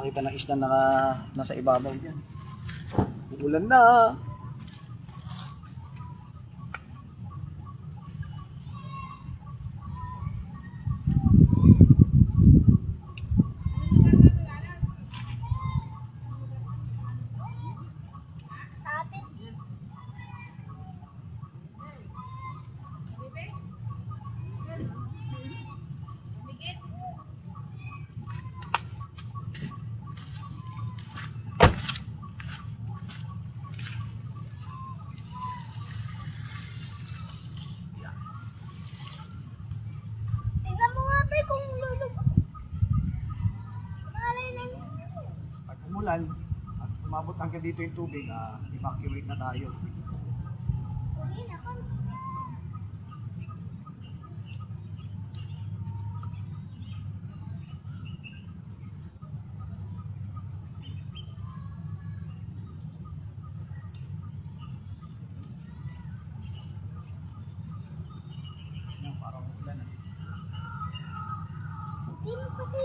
makakita ng isda na nasa ibabaw dyan. Uulan na. Umulan at umabot hanggang dito yung tubig, evacuate na tayo. Parang umulan. Hindi mo kasi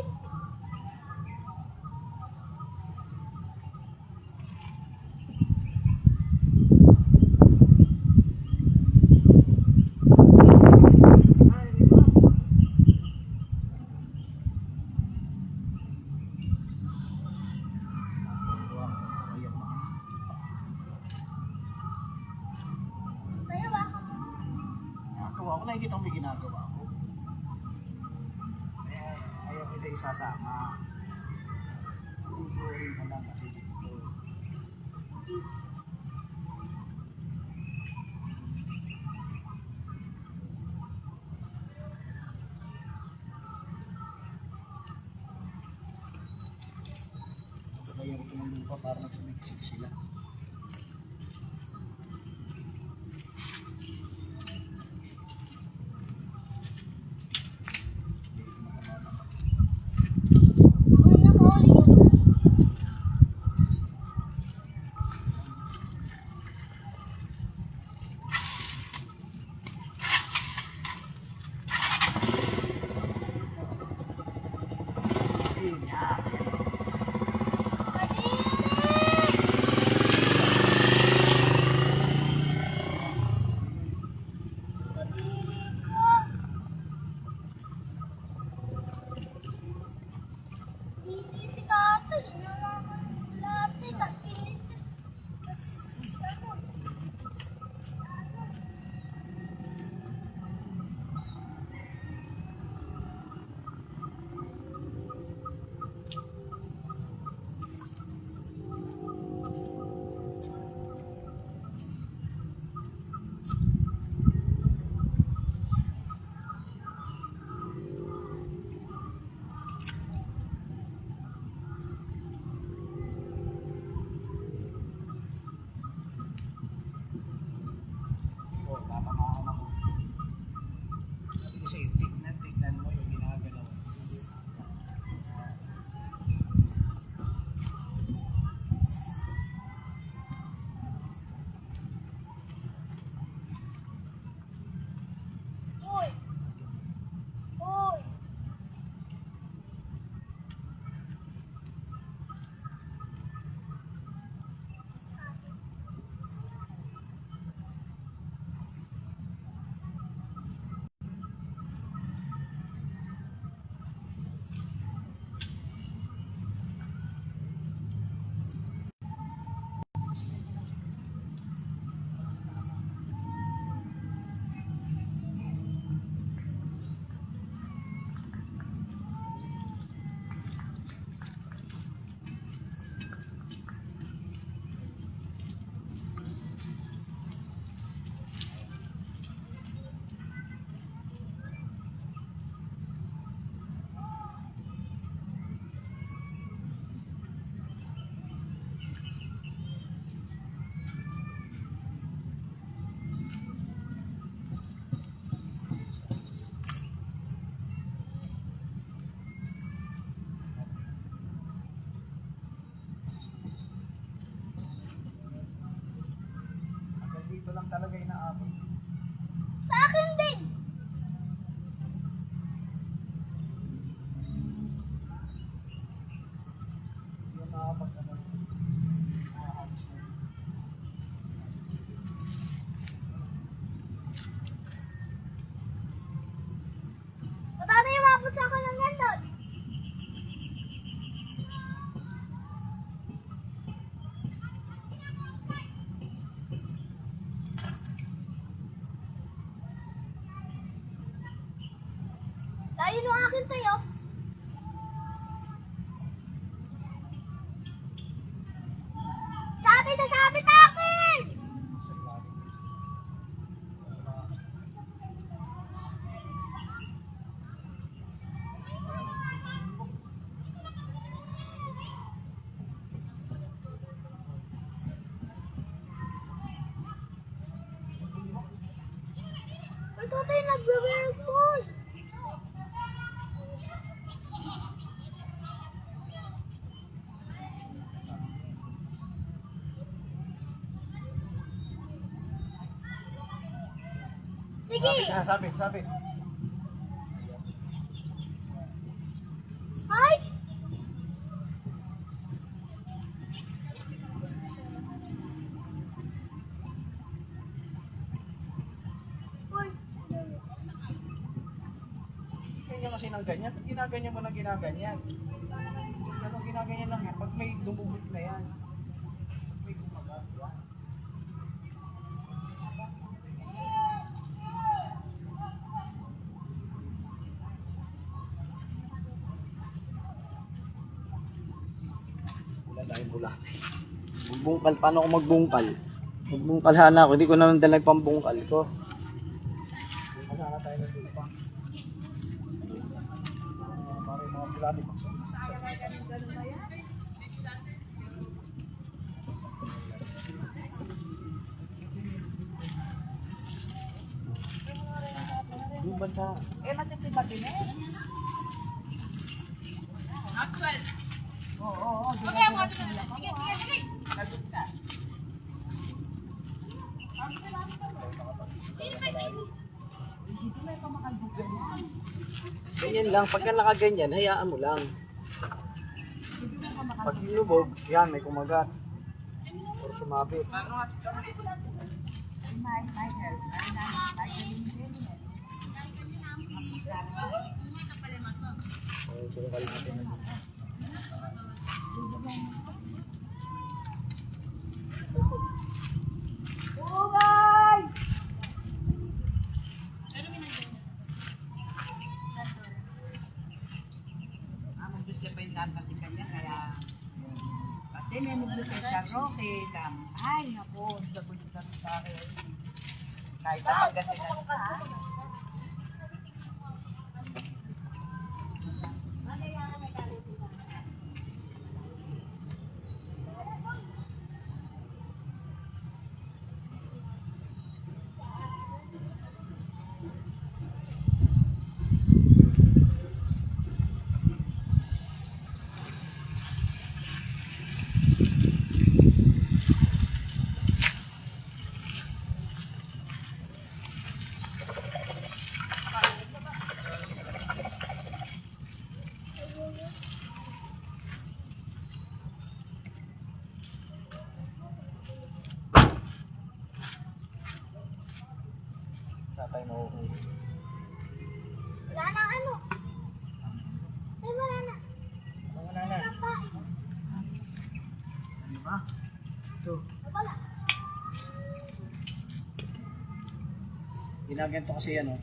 ako nakikita may ginagawa ko. Ayaw kita isasama. Boring ka lang kasi dito. Kaya ito ng lupa para nagsumiksik sila. Kasi tignan mo yung ginagalaw. Uy! Uy! Dito lang talaga inaabot. Sa akin din! akin tayo. Dati sasabit akin! Ay, tatay, nagbe-verbal. Sige. Sabit. Ay! Uy. Ganyan kasi ng ganyan. Pag ginaganyan mo ng ginaganyan. Pero ginaganyan lang yan. Pag may dumubot na yan. May kumagat yan. Wala tayong bulate. Magbungkal. Paano ako magbungkal? Magbungkal sana ako. Hindi ko naman dalag pambungkal ko. Bungkal sana tayo ng lupa. Para yung mga bulate magsasaksak. Yung banta. Matitibag din eh. Actual. Oo. Okay, ako ito na. Sige. Lagot ka. Ganyan lang. Pagka nakaganyan, hayaan mo lang. Pag hinubog, yan, may kumagat. Or sumabit. Okay, sukal natin na dito. Bugay! Nandun siya pa yung tatatikan niya, kaya... Pati may nandun siya roke lang. Ay, naku, sabon sa akin. Kahit ang Pangasinan. Tatay mahuhuli. Wala na ano. Ay, wala na. Wala na. Kapain. Ano ba? So, Wala. ginaganto kasi yan, oh.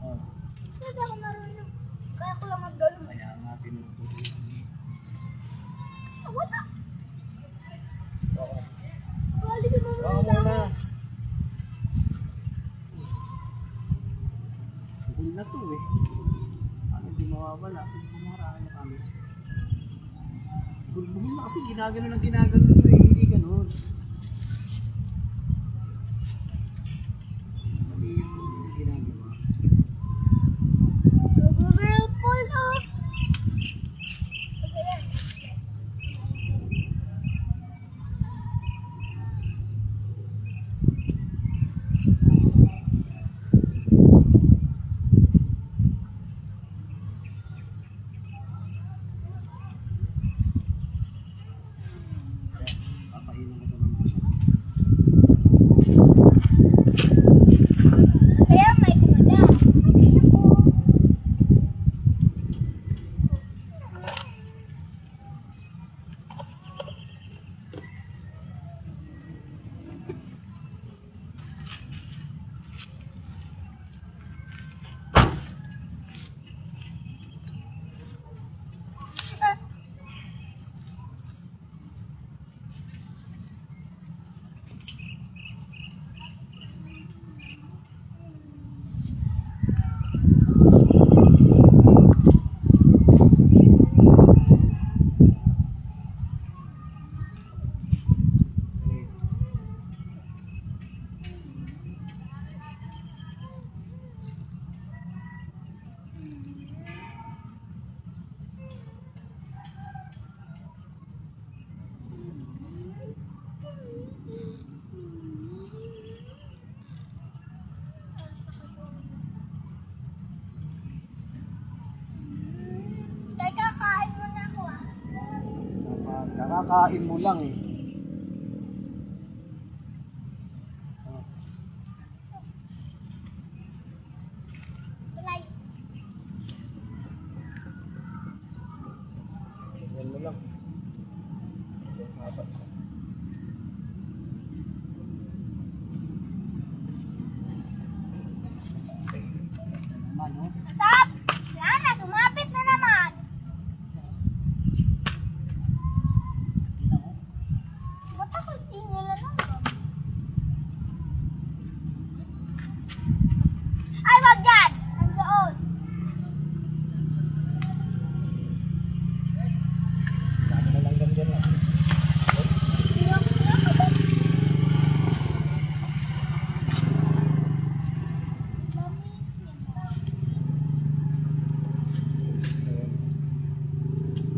Oh, Hindi ako marunong. Kaya ko lang maggalong. kaya nga tinutuloy. Wala. Oo. Balik mo Oo muna. muna. Bukul na to eh. Ano hindi mawawala? Hindi marami na kami. Bulbulin na kasi ginagano to eh. Hindi ganun. Mali yung ginagawa. Nag-whirlpool oh. Okay, yan. Kakain mo lang eh. Tulay. Yan mo lang. Naman, no? Stop! Yan na, sumapit na naman. Ba't ako tingin na lang? Ay, wag yan! Nandoon. Dami na lang ganyan lang.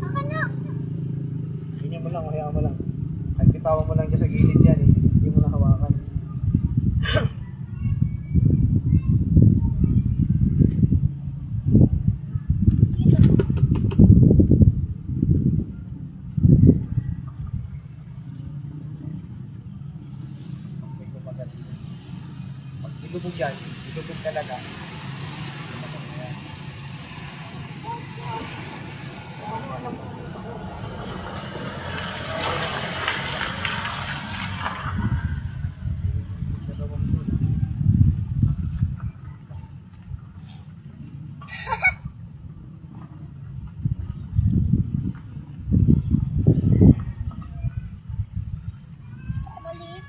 Ako na. Ganyan mo lang, hayaan mo lang. Kahit bitawan mo lang dyan sa gilid yan eh. Hindi mo na hawakan. May kumagat. Pag ilubog yan, ilubog talaga. Ilubog na yan. Dalawang tulo. Maliit.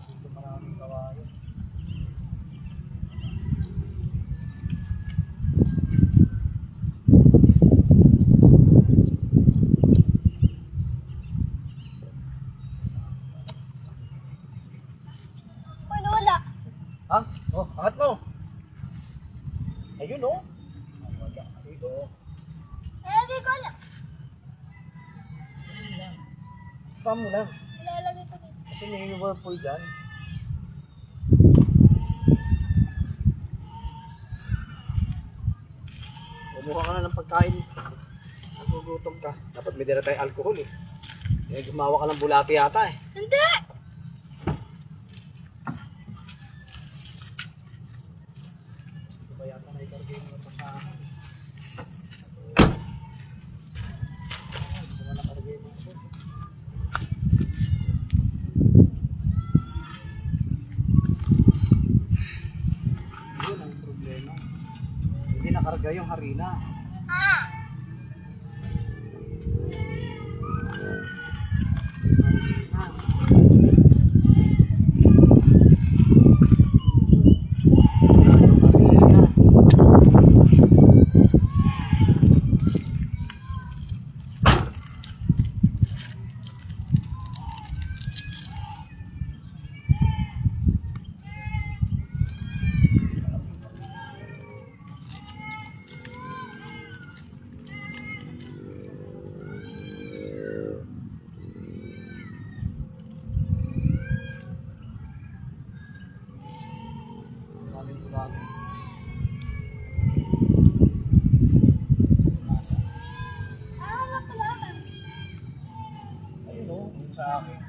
Dito maraming kawayan. Uy, wala. Ha? Oh, angat mo. Ayun oh. Wala. Dito. Eh, di ko alam. Pam mo lang. Ilalagay ko dito. Kasi may whirlpool dyan. Kumuha ka na ng pagkain. Nagugutom ka. Dapat may dala tayong alcohol eh. Gumawa ka ng bulati yata eh. Hindi! Ito ba yata na ikargay mo ito sa akin? Ito ba nakargay mo ito? Yun ang problema. Hindi nakarga yung harina. Ah! Maraming marami. Wala ko lang. Ayun o, yung sa akin.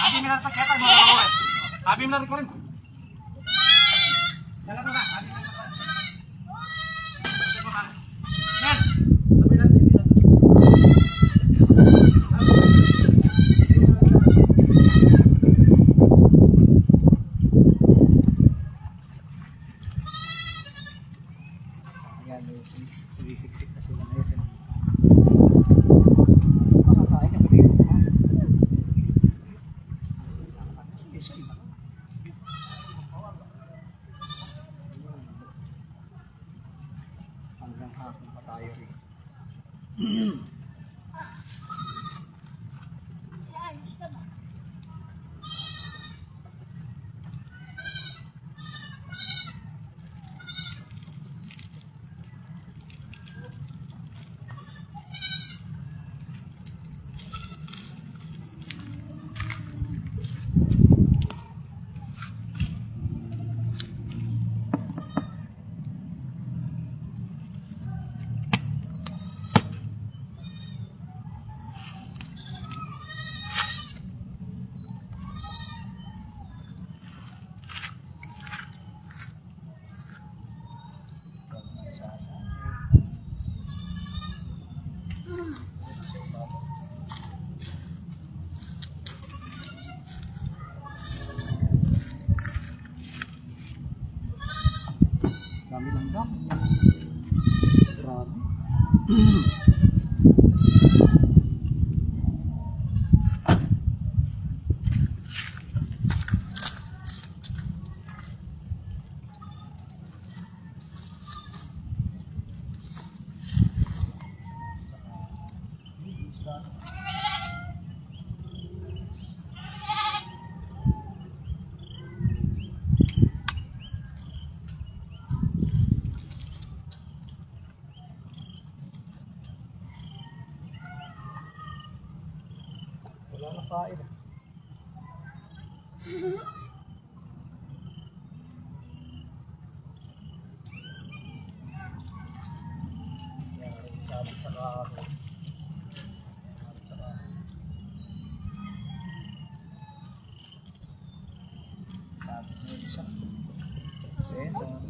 Sabi mo na pagkakay mo. Sabi mo na rin ko rin. Dala ko na. Sabi mo na rin ko rin. Yan. Sabi na rin. Ayan, sumisiksik na sila ngayon. Makakain ka ba dito? Sige, sige. Hanggang hapon pa tayo rin. Ayos na ba? Dami lang daw. Grabe. Wala na kain. Sabit sa kahapon. Sabit na yung isa. Okay, sorry.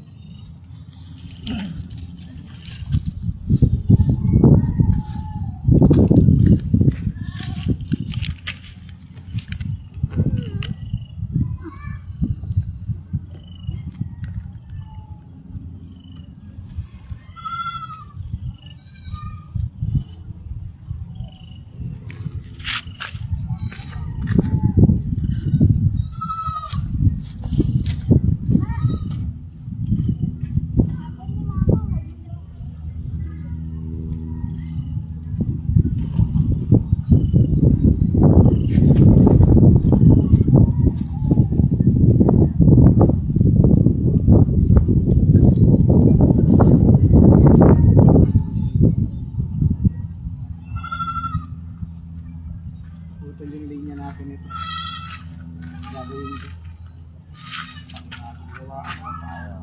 Putol yung linya natin ito. Gagawin ko. Gawa ako tayo.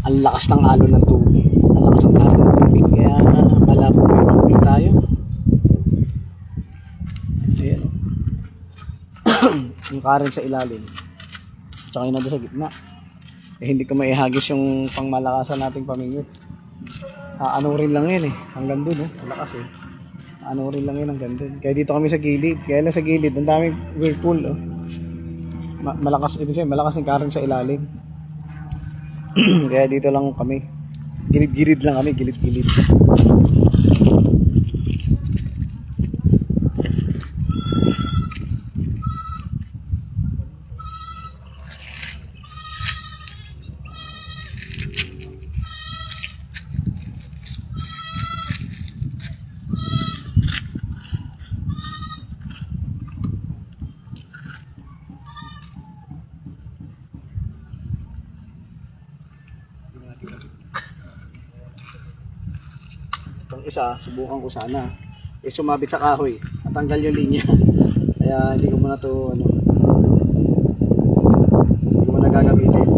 Ang lakas ng alon ng tubig. Ang lakas ng alon ng tubig. Kaya malabo may tubig tayo. Ayan. Yung current sa ilalim. Tsaka yun na doon sa gitna. Eh, hindi ko maihagis yung pangmalakasan nating pamingwit. Ano rin lang yun eh. Hanggang doon, malakas eh. Ano rin lang yun hanggang doon. Kaya dito kami sa gilid. Kaya lang sa gilid, ang daming whirlpool. Oh. Malakas, ibig sabihin, malakas yung current sa ilalim. Kaya dito lang kami. Gilid-gilid lang kami, gilid-gilid. Itong isa, subukan ko sana. Eh, sumabit sa kahoy at tanggal yung linya. Kaya hindi ko muna to, hindi ko muna gagamitin.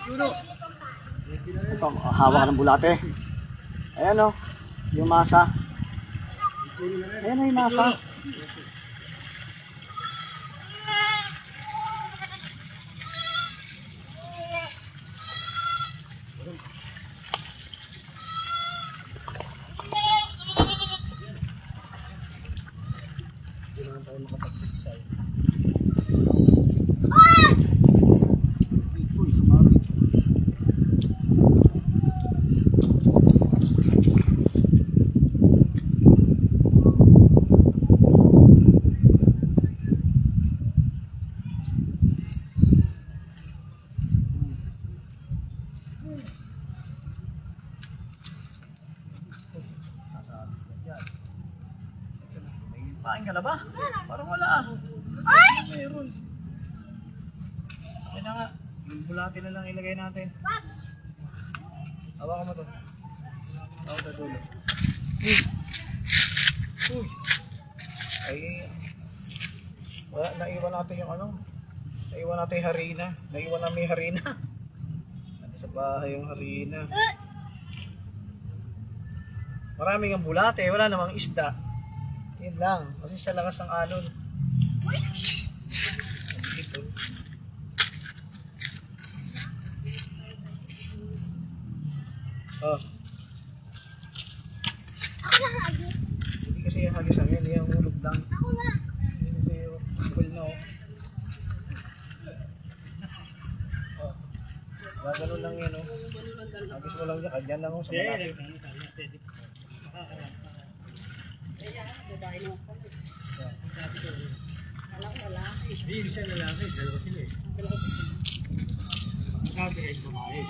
Ito, hawak ng bulate. Ayan o, yung masa. Ayan o yung masa. Pain ka na ba? Parang wala ah. Mayroon. Okay na nga. Yung bulate na lang ilagay natin. Hawakan mo to. Hawakan sa dulo. Uy. Ay. Wala, naiwan natin yung ano. Naiwan natin yung harina. Naiwan namin yung harina. Sa bahay yung harina. Maraming ang bulate. Wala namang isda. Yun lang, kasi sa lakas ng alon. Dito. Oh. Ako na hagis. Hindi kasi yung hagis ang yun, yung hulog lang. Ako na. Hindi kasi yung full na oh. Oh. Gagano lang yun oh. Hagis mo lang dyan, kanyan lang oh sa malaki. Hindi siya lalaki, dalawa sila eh. Sabi ay babae.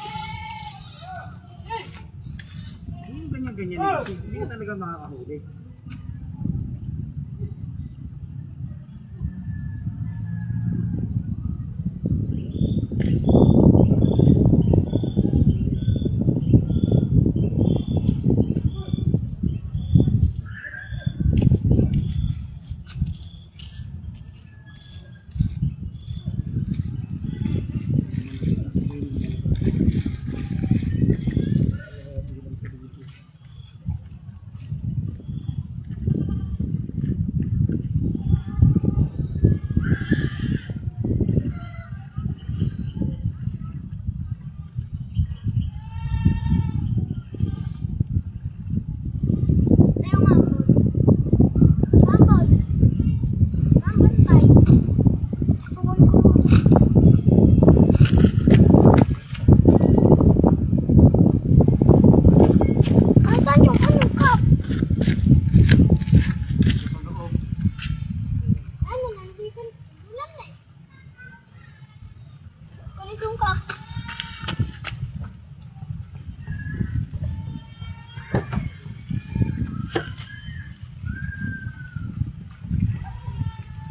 Yung ganyan-ganyan eh. Hindi ka talaga makakahuli.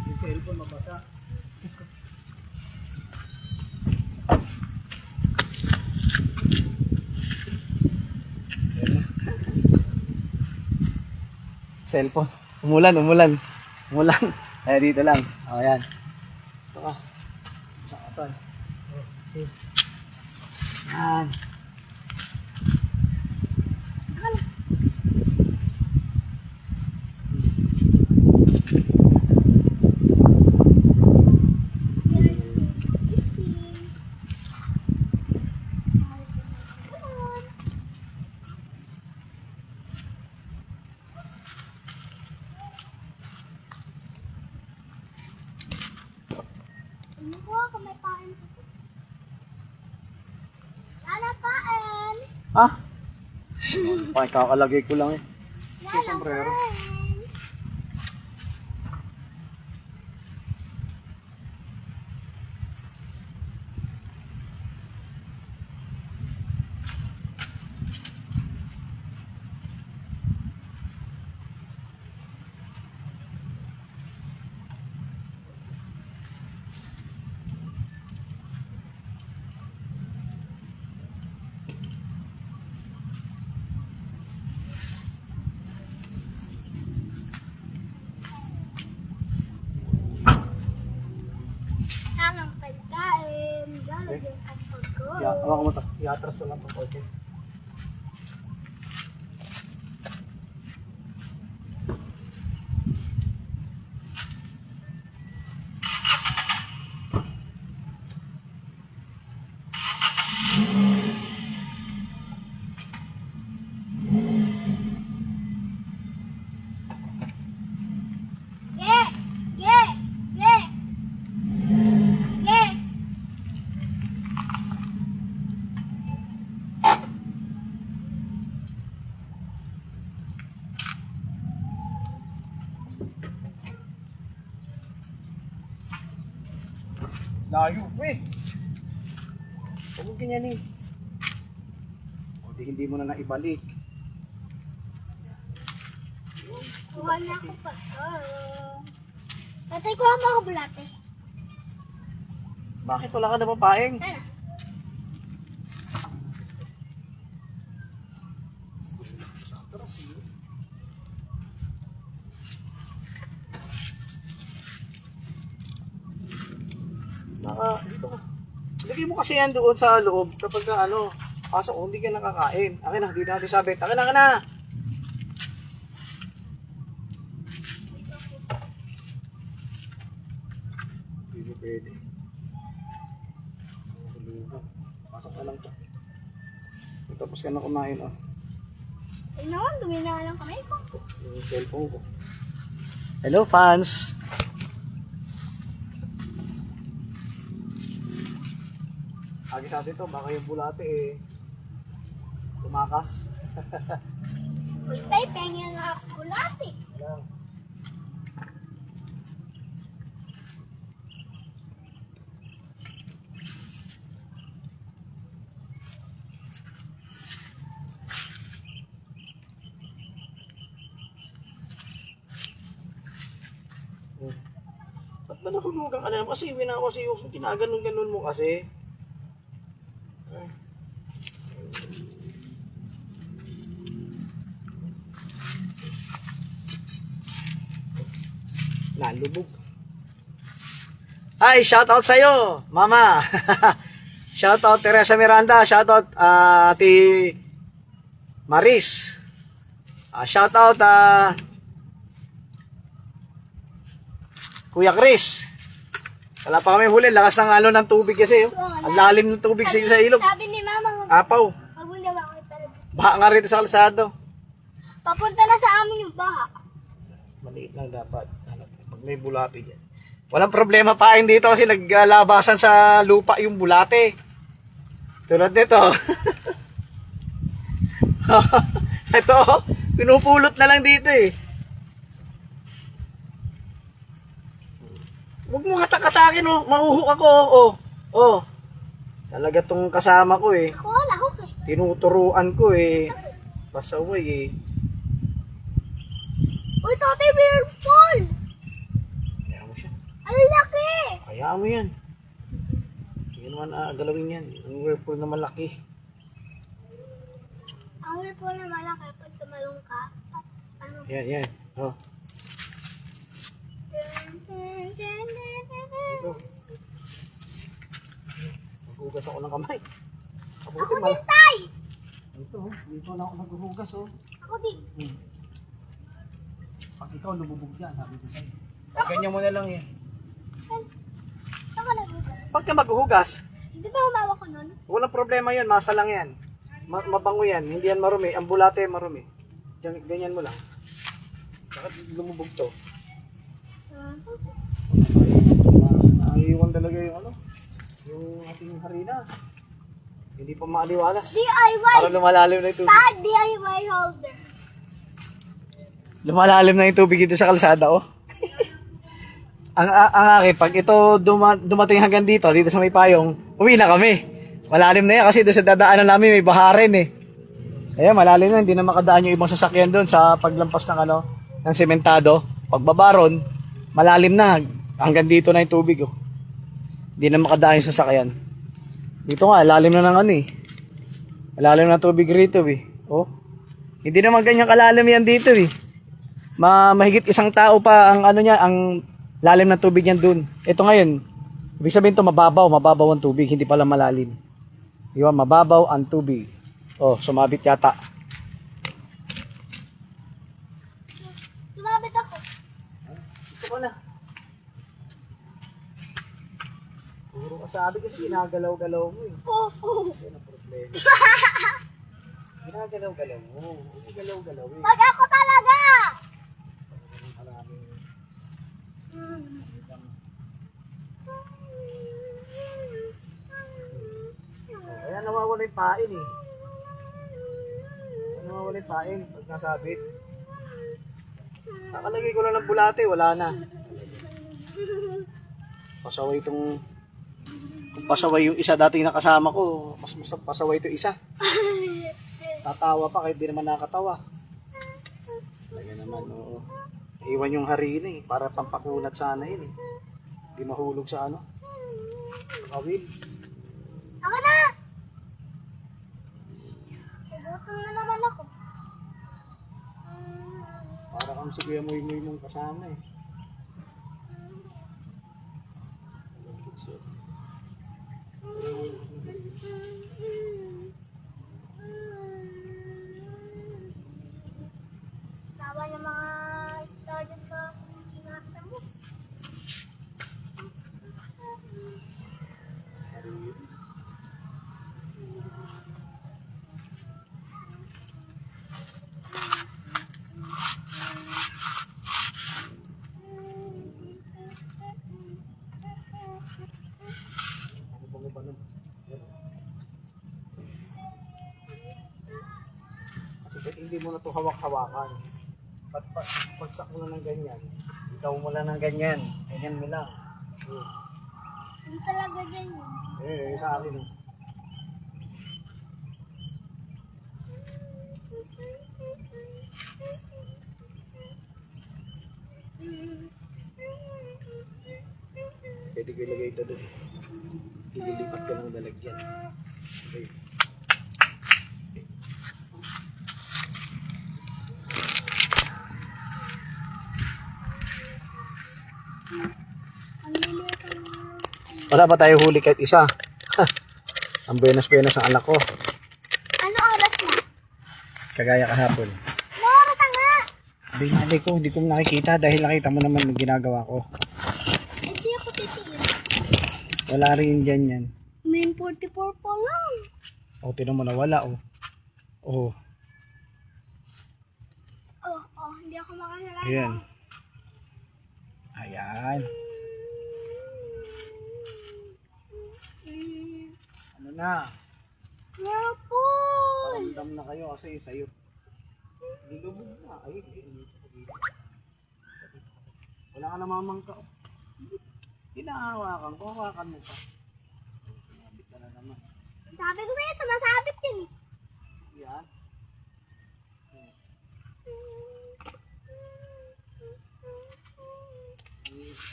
Yung cellphone mabasa. Cellphone. Umulan. Umulan. Eh, dito lang. O, yan. Ito ka. Saka ito. Okay. Yan. Ah? Kakalagay ko lang eh. Sa sombrero. Ako mo to. I-atras ko lang itong kotse. Ge! Ge! Ge! Ge! Layo eh. Huwag mo ganyan eh. O di hindi mo na naibalik. Kuha na ako pa. Tatay, kuha mo ako bulate. Bakit wala ka na papaing? Tara. Dito ko. Lagay mo kasi yan doon sa loob kapag ka, ano, pasok kung hindi ka nakakain. Akin na, dito natin sabit. Akin na. Hindi pwede. Pasok na lang to. Tapos ka na kumain, oh. Ay naman, dumi na lang kamay ko. Yung cellphone ko. Hello, fans! Agi sa atin to, baka yung bulate eh tumakas. Tay, pengil na ako bulate. Yan. Ba't ba nahulugan ka na? Kasi winawasi yung ginaganon-ganon mo kasi. Nalubog. Hi, shout out sa iyo, Mama. Shout out Teresa Miranda, shout out Ate Maris. Shout out Kuya Chris. Wala pa kami huli, lakas ng alo ng tubig kasi. Ang lalim ng tubig sa ilog. Sabi ni Mama, Apaw. maguliw ako talaga. Baha nga rito sa kalsado. Papunta na sa amin yung baha. Maliit lang dapat. Pag may bulate dyan. Walang problema pain dito kasi naglalabasan sa lupa yung bulate. Tulad nito. Ito, pinupulot na lang dito eh. Huwag mo hatak-hatakin, oh. Mahuhuk ako, oh. Oh. Talaga tong kasama ko eh. Ako, lahok eh. Tinuturuan ko eh. Pasaway eh. Uy, tatay, we're full. Kaya mo siya. Ang laki. Kaya mo yan. Hindi naman galawin yan. Ang whirlpool na malaki. Ang whirlpool na malaki pag tumalong ka. Ano? Yan. Oh. Ito. Maghugas ako ng kamay. Ako din, tay. Ito, dito na ako maghuhugas, oh. Ako din. Pag ikaw lumubog yan, sabi ko sa'yo. Ganyan mo na lang yan. Saan ka naghugas? Pag ka maghuhugas, Hindi ba umawa ko nun? walang problema yun, masa lang yan. Mabango yan, hindi yan marumi. Ang bulate marumi. Ganyan mo lang. Bakit lumubog to? Naiiwan talaga yung ano, yung ating harina. Hindi pa maaliwalas. DIY. Para lumalalim na yung tubig. Tay, DIY holder. Lumalalim na yung tubig dito sa kalsada, oh. ang akin, pag ito dumating hanggang dito sa may payong, uwi na kami. Malalim na yan kasi doon sa dadaanan namin may baharin eh. Kaya malalim na, hindi na makadaan yung ibang sasakyan doon sa paglampas ng ano, ng sementado. Pagbabaron, malalim na. Hanggang dito na yung tubig, oh. Hindi na makadaan yung sasakyan. Dito nga, lalim na ng ano eh. Malalim na tubig rito eh. Oh. Hindi naman ganyan kalalim yan dito eh. Mahigit isang tao pa ang ano niya, ang lalim ng tubig niyan dun. Ito ngayon, ibig sabihin to mababaw ang tubig, hindi pala malalim. Iwan, mababaw ang tubig. Oh, sumabit yata. Sumabit ako. Ito ko na. Puro kasabi kasi ginagalaw-galaw mo eh. Oo. Yan ang problema. Ginagalaw-galaw mo. Ginagalaw-galaw eh. Pag ako talaga. Maraming kaya nawawala yung pain eh. Kaya nawawala yung pain pag nasabit. Nakalagay ko lang ng bulate, wala na. Pasaway itong... Kung pasaway yung isa dating nakasama ko, mas pasaway ito isa. Tatawa pa kahit di naman nakatawa. Talaga naman, oo. Iwan yung harina eh, para pampakunat sana yun eh. Hindi mahulog sa ano. Kawil. Ako na. Gutom na naman ako. Para kang si Kuya Moy-Moy mong kasama eh. Sawa ng mga istorya sa sinasa mo. Ano ba naman? Kasi hindi mo na ito hawak-hawakan. Pagsak mo na ng ganyan. Ikaw mo lang ng ganyan. Ganyan mo lang. Hindi talaga ganyan. Sa akin eh. Pwede ko ilagay ito doon. Ililipat ko ng dalagyan. Okay. Ang liliit ang mga... Wala ba tayo huli kahit isa? Ang buenas-buenas ang anak ko. Ano oras na? Kagaya kahapon. Ano oras na nga? Hindi ko nakikita dahil nakita mo naman yung ginagawa ko. Hindi ako titiin. Wala rin dyan yan. May 44 pa lang. O, tinan mo na wala oh. Oh, Hindi ako makalala. ayan. Ayan. Ano na? Purple! Paramdam na kayo kasi sa'yo. Nilubog na. Ay, hindi. Wala ka namamang ka. Hinahawakan ko, hawakan mo pa. Sinabit ka na naman. Sabi ko sa'yo, sumasabit yun eh. Yan.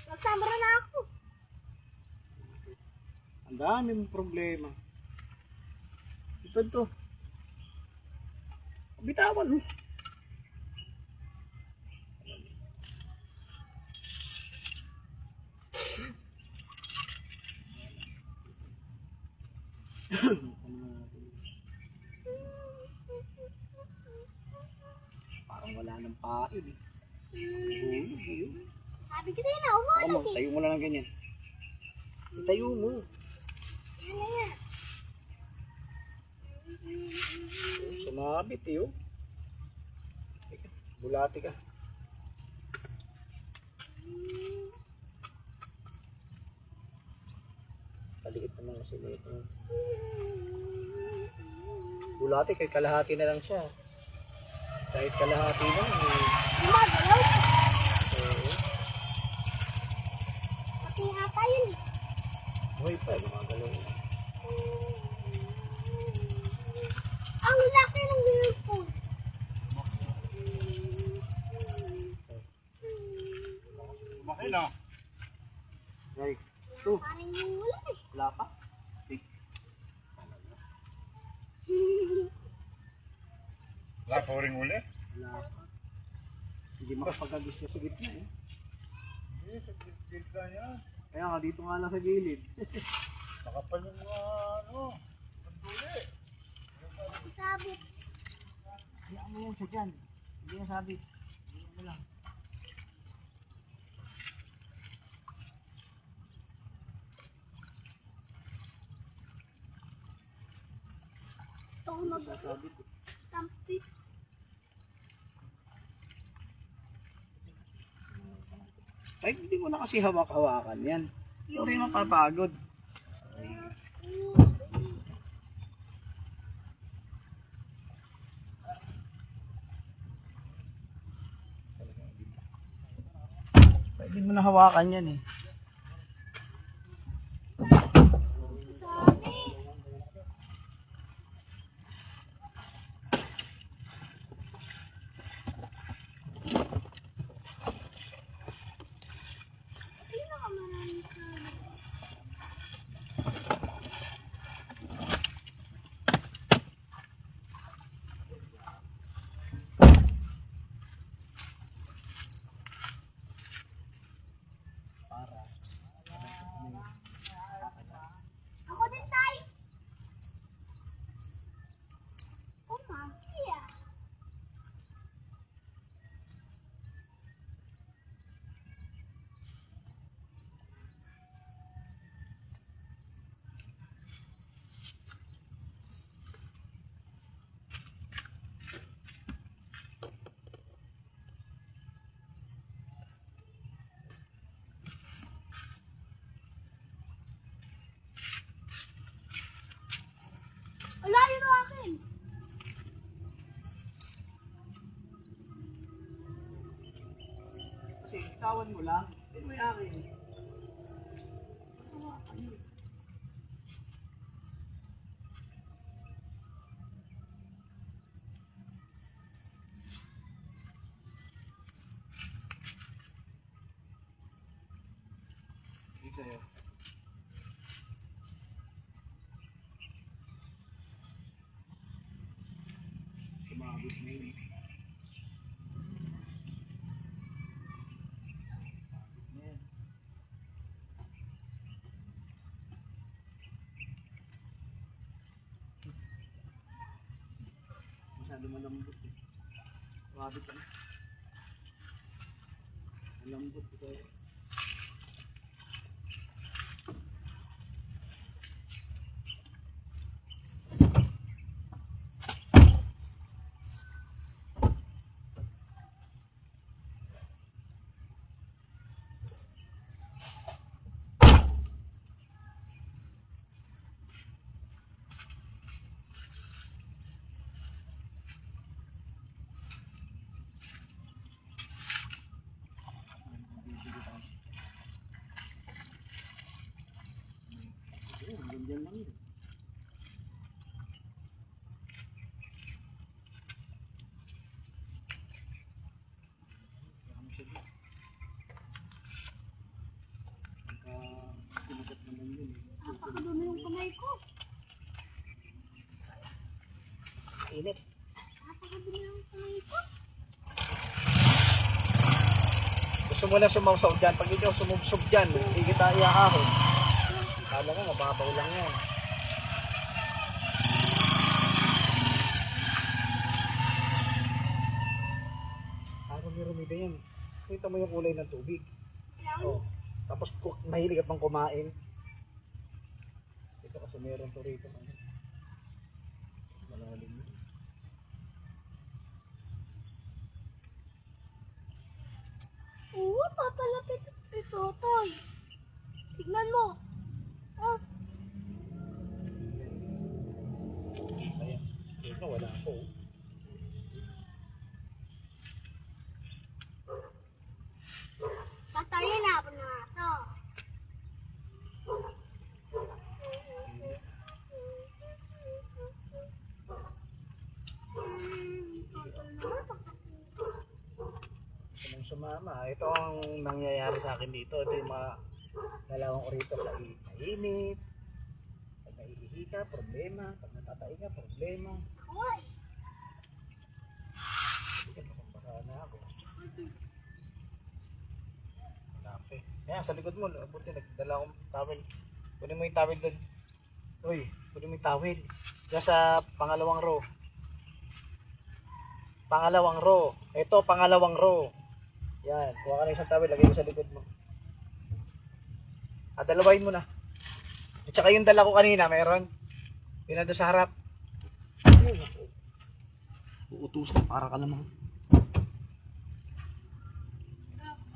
Magsamara na ako. Ang dami mong problema. Ito. Bitawan mo. Parang wala nang pain eh. Hulog yun. Sabi ko sa'yo, nauhulog eh. Tayo mo lang ng ganyan. Itayo mo. Ano yan? Sumabit eh oh. Teka, bulati ka. Paliit naman kasi nito. Bulati kahit kalahati na lang siya. Kahit kalahati lang eh. Gumagalaw. Oo. Pati ata yun eh. Buhay pa, gumagalaw. Ang laki ng whirlpool. Bakit na? Right. Ito, Parang yung wala eh. wala pa. Tik. Wala pa rin uli? Wala pa. Hindi makapagagis na sa gitna eh. Hindi, sa gitna niya. Kaya nga dito nga lang sa gilid. Nakapal yung ano. yan sa dyan. Hindi na sabi. Hindi mo lang. Gusto ko mag-tampi. Ay, hindi mo na kasi hawak-hawakan yan. Sorry, mapapagod. Pwede mo na hawakan yan eh. Sino ka maraming sabi? Ako din tayo. Umaki ah. Wala yun ang akin. Kasi itawan mo lang. Hindi mo yung akin. Hindi sa'yo. Sumabot na yun. Ayan. Masyado malambot eh. Sumabot ka na. Malambot ito eh. Ganyan lang yun. Sinagat naman yun eh. Napakadumi yung kamay ko. Init. Napakadumi yung kamay ko. Gusto mo lang sumawsaw dyan. Pag ikaw sumubsob dyan, hindi kita iaahon. Kala nga, mababaw lang yan. Rumida yan. Kita mo yung kulay ng tubig. Oh. Tapos mahilig ka pang kumain. Ito kasi meron to rito. Malalim yun. Oo, papalapit ito, Toy. Tignan mo. Ah, Ayan. Ito wala ako. patayin na ako na ito. Nung sumama, ito ang nangyayari sa akin dito. Ito yung mga dalawang ko rito sa init. Pag naiihi ka, problema. Pag natatai ka, problema. Hoy! Sige, makumbaka na ako. Lape. Ayan, sa likod mo. Buti, nagdala akong towel. Kunin mo yung towel doon. Uy, kunin mo yung towel. Diyan sa pangalawang row. Pangalawang row. Ito, pangalawang row. Yan. Kuha ka na isang towel, lagay mo sa likod mo. Dalawain mo na. At saka yung dala ko kanina, meron. Yun na doon sa harap. Uutos na para ka naman.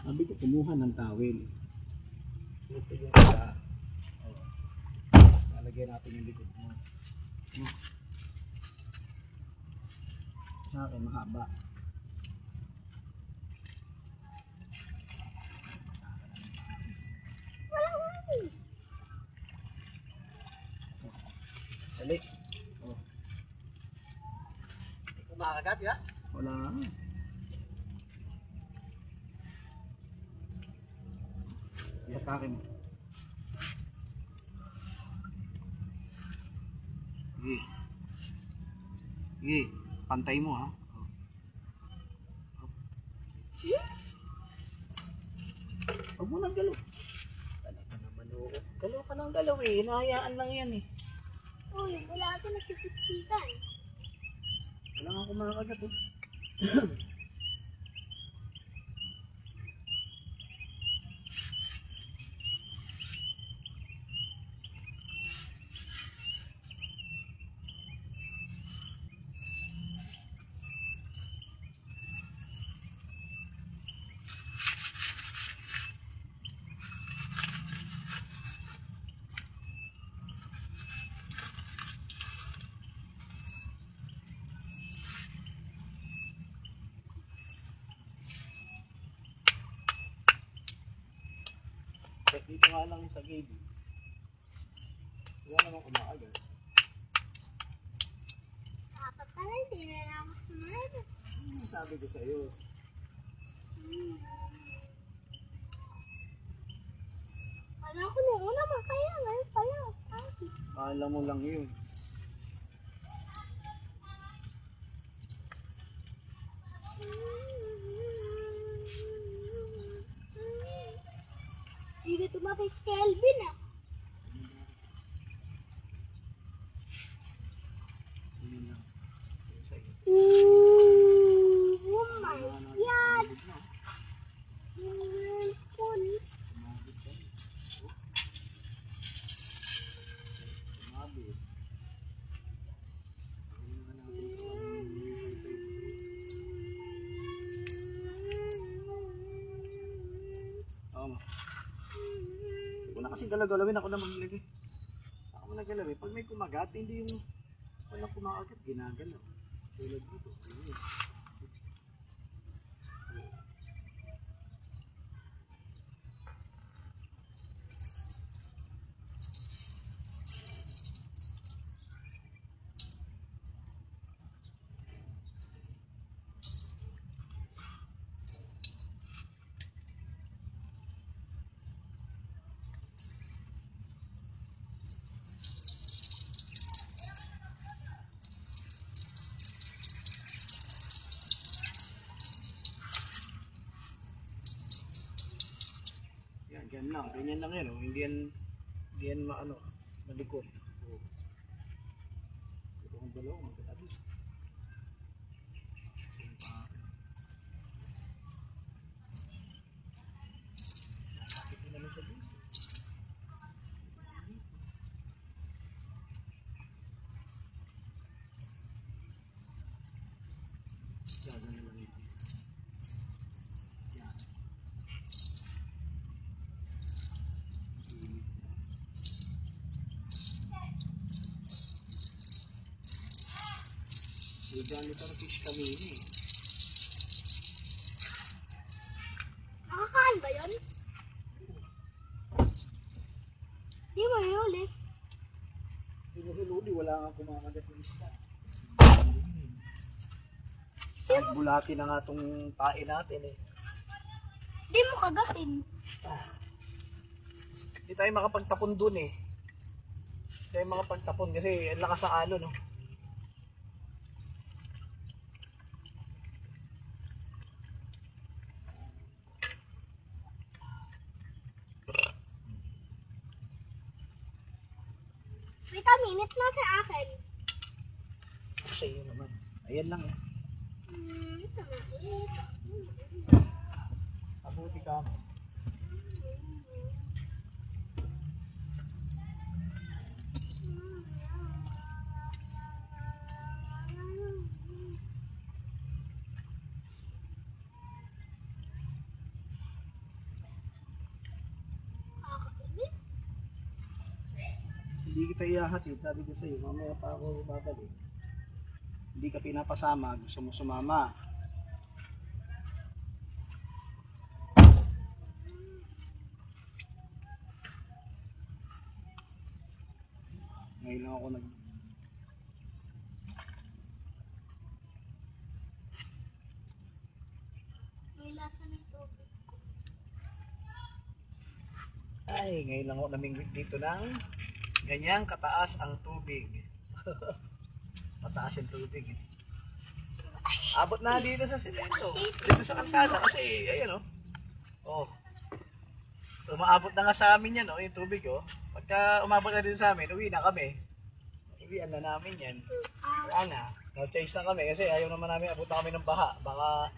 Sabi ko, kumuha ng towel. Ito yung isa. Lalagyan natin yung likod mo. Sa akin, mahaba. Dali. Oh. Kumakagat ya? Wala. Ihatake mo. Sige. Sige. Pantay mo ha. Huwag mo nang galaw. Talaga naman oo. Galaw ka nang galaw eh. Hinahayaan lang yan eh. Uy, wala ito nagsisiksikan. Wala nga kumakagat eh. Dito nga lang sa gate. Wala naman kumakagat. Dapat pala, hindi na lang sumunod. Sabi ko sa'yo. Wala ko nung una makaya, ngayon pala. Alam mo lang yun. Hindi tumapay si Kelvin ah. Yun lang. Yun sa'yo. Oh my God! Cool. Sumabit. Oo. Huwag na kasi galaw-galawin, ako na mamilagay. Ako na galawin. Pag may kumagat, hindi yung walang kumakagat, ginagalaw. Tulad dito. Ayun. Yan, ganyan lang. Ganyan lang yan. Oh. Hindi yan maano, malikot. Oh. Ito ang dalawa, magkatabi. Ito naman siya dito. Yan, ganyan lang ito. Yan. Gamit ang fish kami eh. Nakakain ba yun? Di mo huli. Hinuhuli, wala nga kumakagat yung isa. Kahit bulati na nga itong tae natin eh. Di mo kagatin. Hindi tayo makapagtapon dun eh. Hindi tayo makapagtapon kasi ang lakas ng alon no. Wait a minute na sa akin. Sa iyo naman. Ayan lang eh. Hmm. Mabuti ka. Nakakainis. Hindi kita ihahatid, sabi ko sa'yo, mamaya pa ako babalik. Hindi ka pinapasama, gusto mo sumama. Ngayon lang ako nag... May lasa ng tubig. Ay, ngayon lang ako namingwit dito ng ganyang kataas ang tubig. Mataas yung tubig eh. Abot na dito sa simento. Dito sa kalsada kasi ayun oh. Umaabot na nga sa amin yan yung tubig Pagka umabot na dito sa amin, uwi na kami. Uwian na namin yan. Wala na. No-chase na kami kasi ayaw naman namin abot na kami ng baha. Baka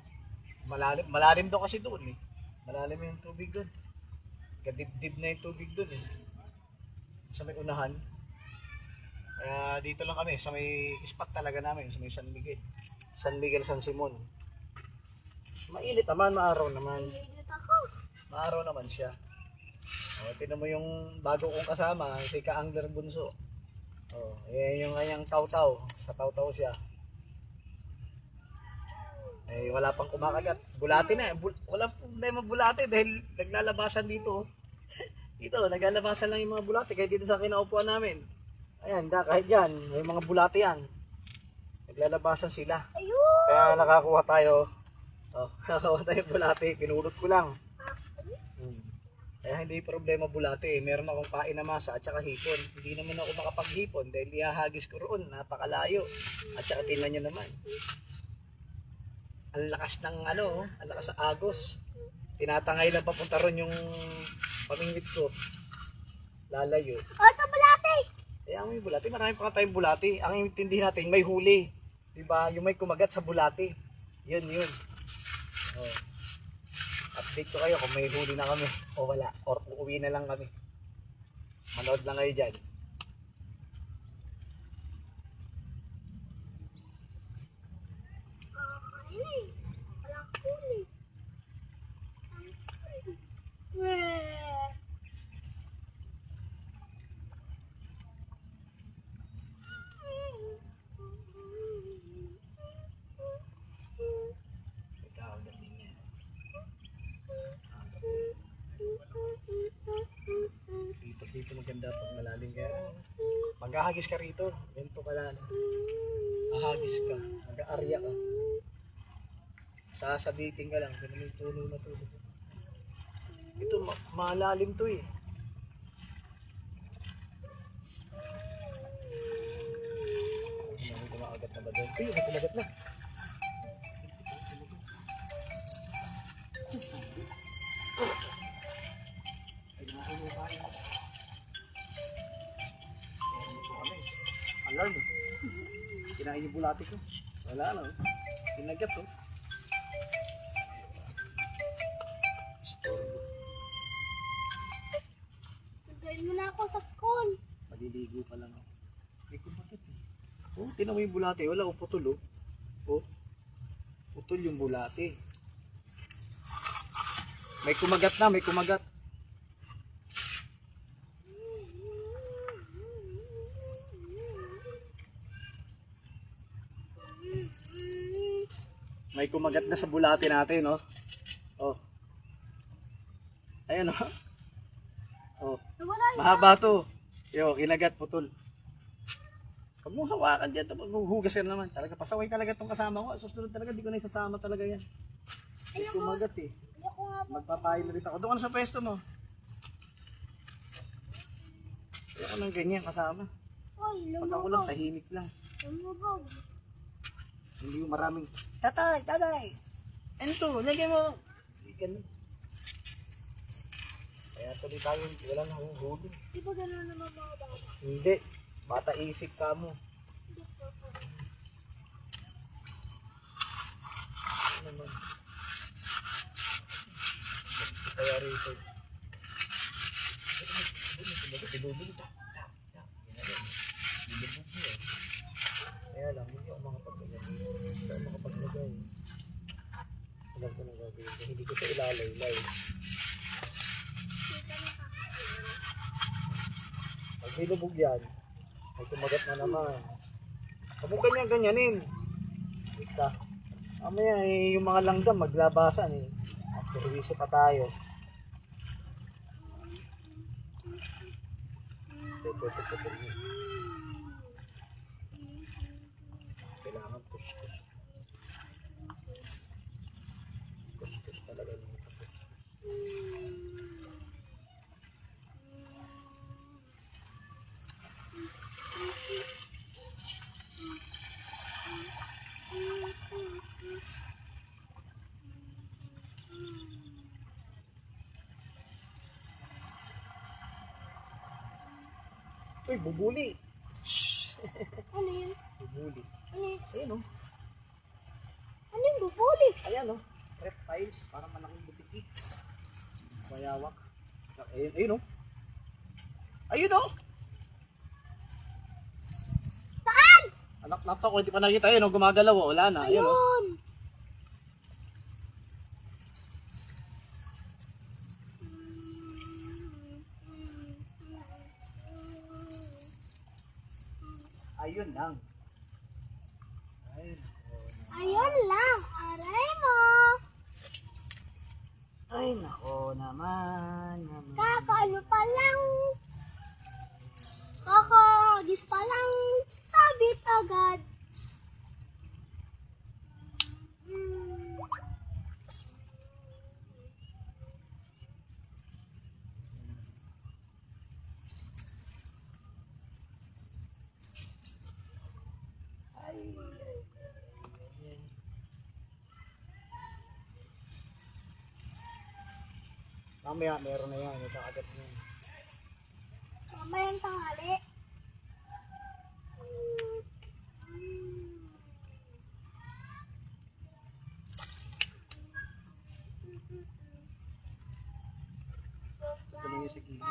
malalim doon kasi doon eh. Malalim yung tubig doon. Kadibdib na yung tubig doon eh. Sa may unahan. Kaya dito lang kami, sa may spot talaga namin, sa may San Miguel. San Miguel, San Simon. Mainit naman, maaraw naman. Naiinit ako. Maaraw naman siya. Tinan mo yung bago kong kasama, si Ka-Angler Bunso. Yan yung kanyang taw-taw. Sa taw-taw siya. Wala pang kumakagat. Bulati na. Walang problema bulati dahil naglalabasan dito. Dito, naglalabasan lang yung mga bulati. Kaya dito sa kinaupuan namin. Ayan, kahit dyan, may mga bulati yan. Naglalabasan sila. Ayun! Kaya nakakuha tayo. Nakakuha tayo bulati. Pinulot ko lang. Kaya hindi problema bulati. Meron akong kain na masa at saka hipon. Hindi naman ako makapaghipon dahil ihahagis ko roon. Napakalayo. At saka tingnan nyo naman. Ang lakas ng ang lakas ng agos. Tinatangay lang papunta ron yung pamingwit ko. Lalayo. Sa bulate! Kaya may bulati, marami pa tayong bulati. Ang intindihin natin, may huli. Diba? Yung may kumagat sa bulati. Yun. Update ko kayo kung may huli na kami o wala. Or uuwi na lang kami. Manood lang kayo dyan. Nakakainis. Walang huli. Weh. Ikaw, dating yan. Dito maganda pag malalim ka. Maghahagis ka rito. Ganito ka lang. Ahagis ka. Mag-aarya ka. Sasabitin ka lang. Ganun yung tuloy na tuloy. Ito, malalim to eh. May kumakagat na ba doon? Ay, may kumagat na. Alarm. Kinain yung bulati ko. Wala na. Pinagat to. Storbo. Sagayin mo na ako sa school. Maliligo pa lang ako. May kumagat eh. Tinan mo yung bulati. Wala, putol putol yung bulati. May kumagat na, may kumagat. May kumagat na sa bulati natin, Ayan, Nawala yun. mahaba to. Kinagat, putol. Pag mo hawakan dyan, tapos maghuhugas ka naman. Talaga, pasaway talaga itong kasama ko. Susunod talaga, di ko na isasama talaga yan. May kumagat eh. Ayoko nga po. Magpapahin na rin ako. Doon ka na sa pwesto mo. Ayoko nang ganyan kasama. Ay, Pag ako lang, tahimik lang. lumubog. Hindi yung maraming, tatay! Ento, lagyan mo! Hindi ganun. Kaya tuloy tayo, wala na akong huli. Di ba gano'n naman mga bata? Hindi, bata isip ka mo. Hindi po. naman. Kaya rito. Kaya lang, hindi ako makapaglagay. Hindi ako makapaglagay. Alam ko nang gagawin ko. Hindi ko siya ilalaylay. Pag may lubog yan, may kumagat na naman. Huwag mo ganyan-ganyanin. Wait ka. Mamaya yung mga langgam maglabasan eh. Perwisyo pa tayo. Kailangan kuskus. Kuskus talaga yung kuskus. Uy, bubuli. Ano yun? Bubuli. Ano yun? Ayun o. Ano yung bubuli? Ayan o. Reptiles. Parang malaking butiki. Bayawak. Ayun, ayun o. Ayun o. Saan? Anak na to. Kung hindi pa nakita yun o. Gumagalaw o. Wala na. Ayun o. Ayun. Ayun lang. Ayun. Ayun lang. Aray mo. Ay, nako naman. Kakaano pa lang. Kakagis pa lang. Sabit agad. Mamaya meron na yan. Ito agad na yan. Mamayang tanghali. Ito na yung sa gilid.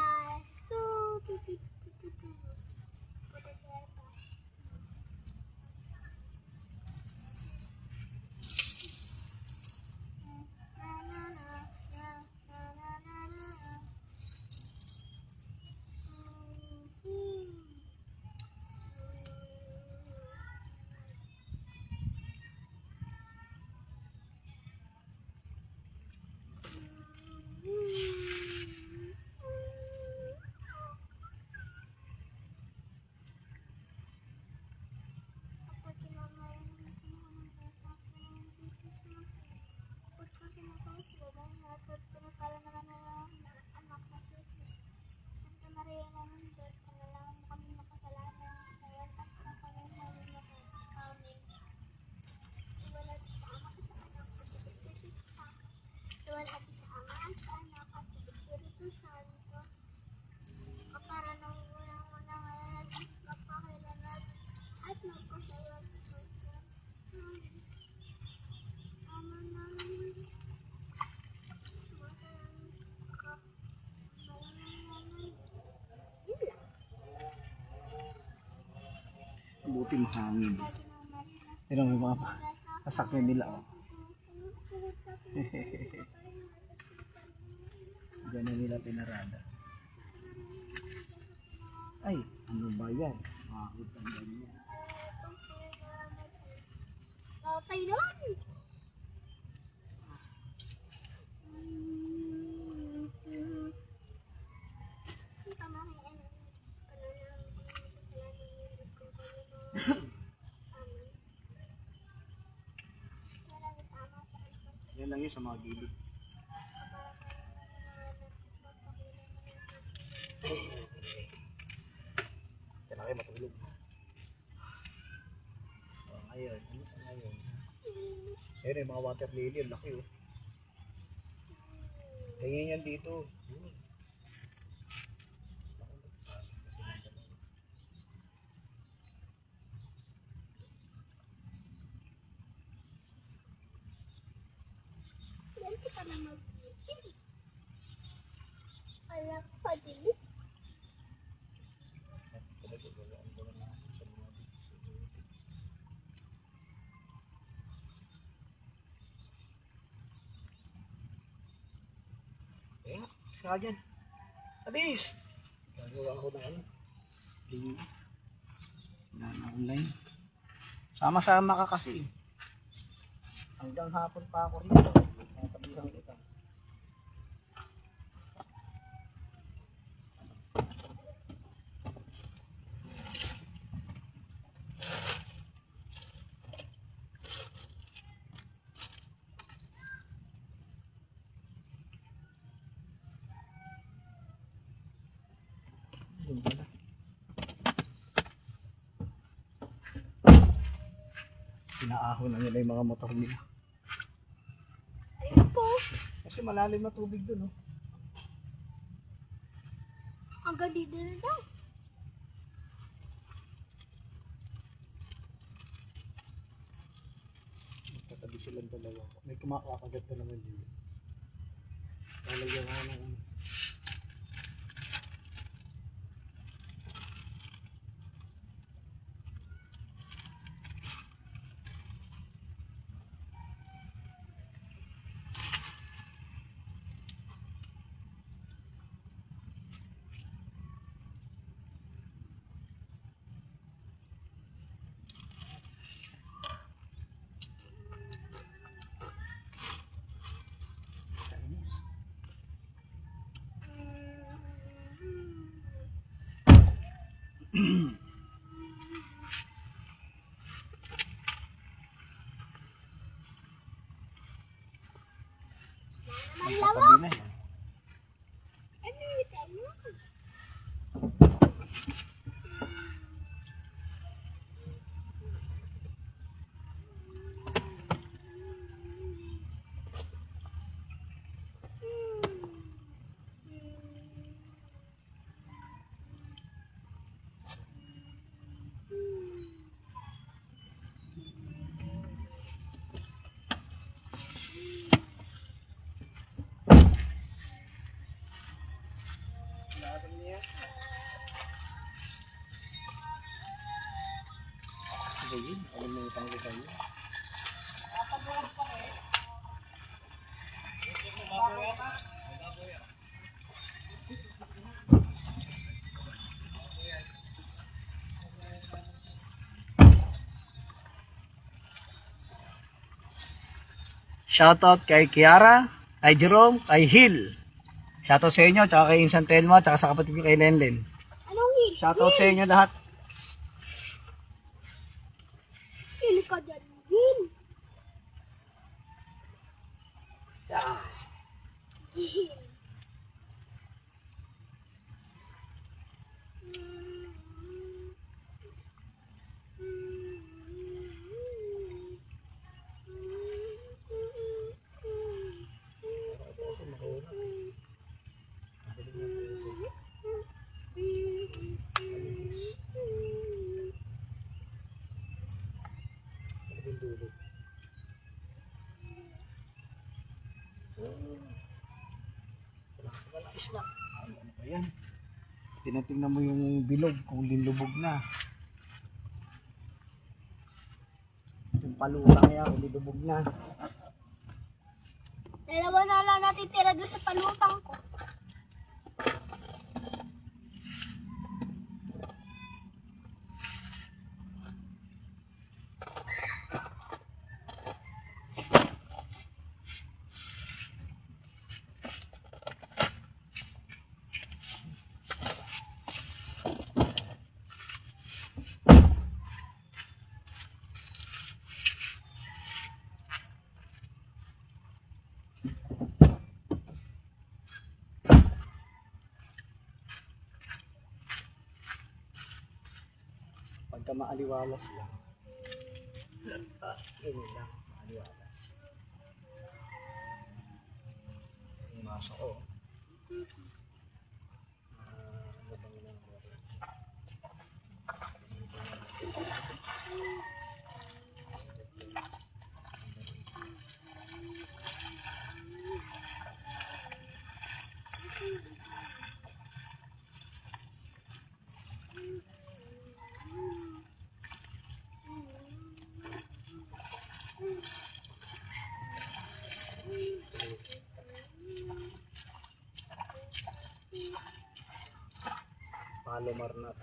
Buti mahangin. Pero may mga pasakyan nila. Oh. Ganyan nila pinarada. Ay, ano ba yan? Makakit ang ganyan. Okay doon. Yan lang yun sa mga gilid. Yan na kayo matulog. Oh, ngayon, ano sa ngayon? Ayun yung mga water lily, ang laki oh. Tingin yan dito. kami mag-isip. Alam pa din. Eh, isa ka dyan. Abis! Gagawa ako ng ano. Link. Na online. Sama-sama ka kasi. Hanggang hapon pa ako rito. Nasabihan kita. Yun pala. Pinaahon na nila yung mga motor nila. Ayun po. Kasi malalim na tubig dun, oh. Hanggang dito na daw. Katabi silang dalawa. May kumakakagat na naman yun. Lalagyan ka ng ano. Chinese. Ang katabi na yan. Ano yung ano? Sige, yun. Alimutan ko sa'yo. Shoutout kay Kiara, kay Jerome, kay Hill. Shoutout sa inyo, tsaka kay Insan Telma, tsaka sa kapatid ko kay Lenlen. Anong hil? Shoutout sa inyo lahat. Hil ka dyan. Hil. Hil. Isla. Ano ba yan? Tinatingnan mo yung bilog kung linlubog na. Yung palutang yan kung linlubog na. Dalawa na lang natitira doon sa palutang ko. Pagka maaliwalas lang. Ganyan lang, maaliwalas. Yung maso ko. Ano bang nangyari? Palomar na.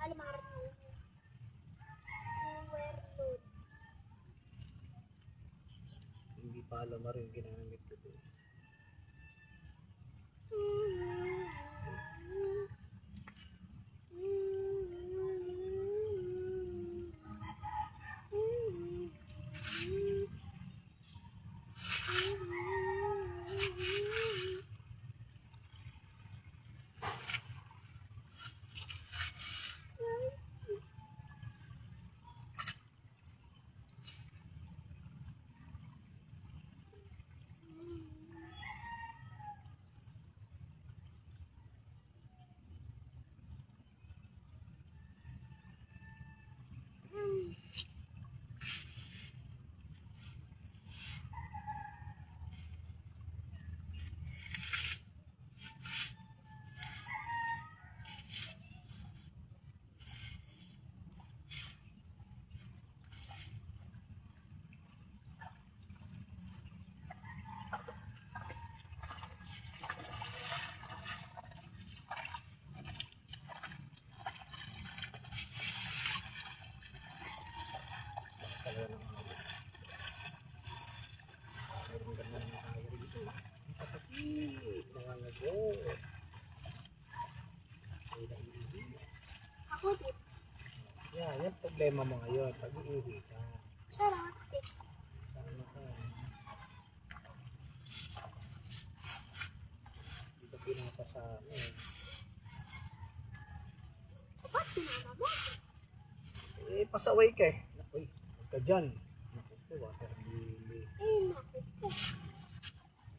Palomar na. Overload. Hindi Palomar yung ginamit ko doon. Salaw ng hangin. Meron ka na ng hangin dito. Kapatid, nangangagot. Ay, naiihi. Ako din. Yan problema mo ngayon. Pag-iihi ka. Charot. Sana ka. Hindi ka pinapasama eh. Ba't sinama mo? Eh, pasaway ka eh. Uy, huwag ka dyan. Naku po, water lily. Naku po.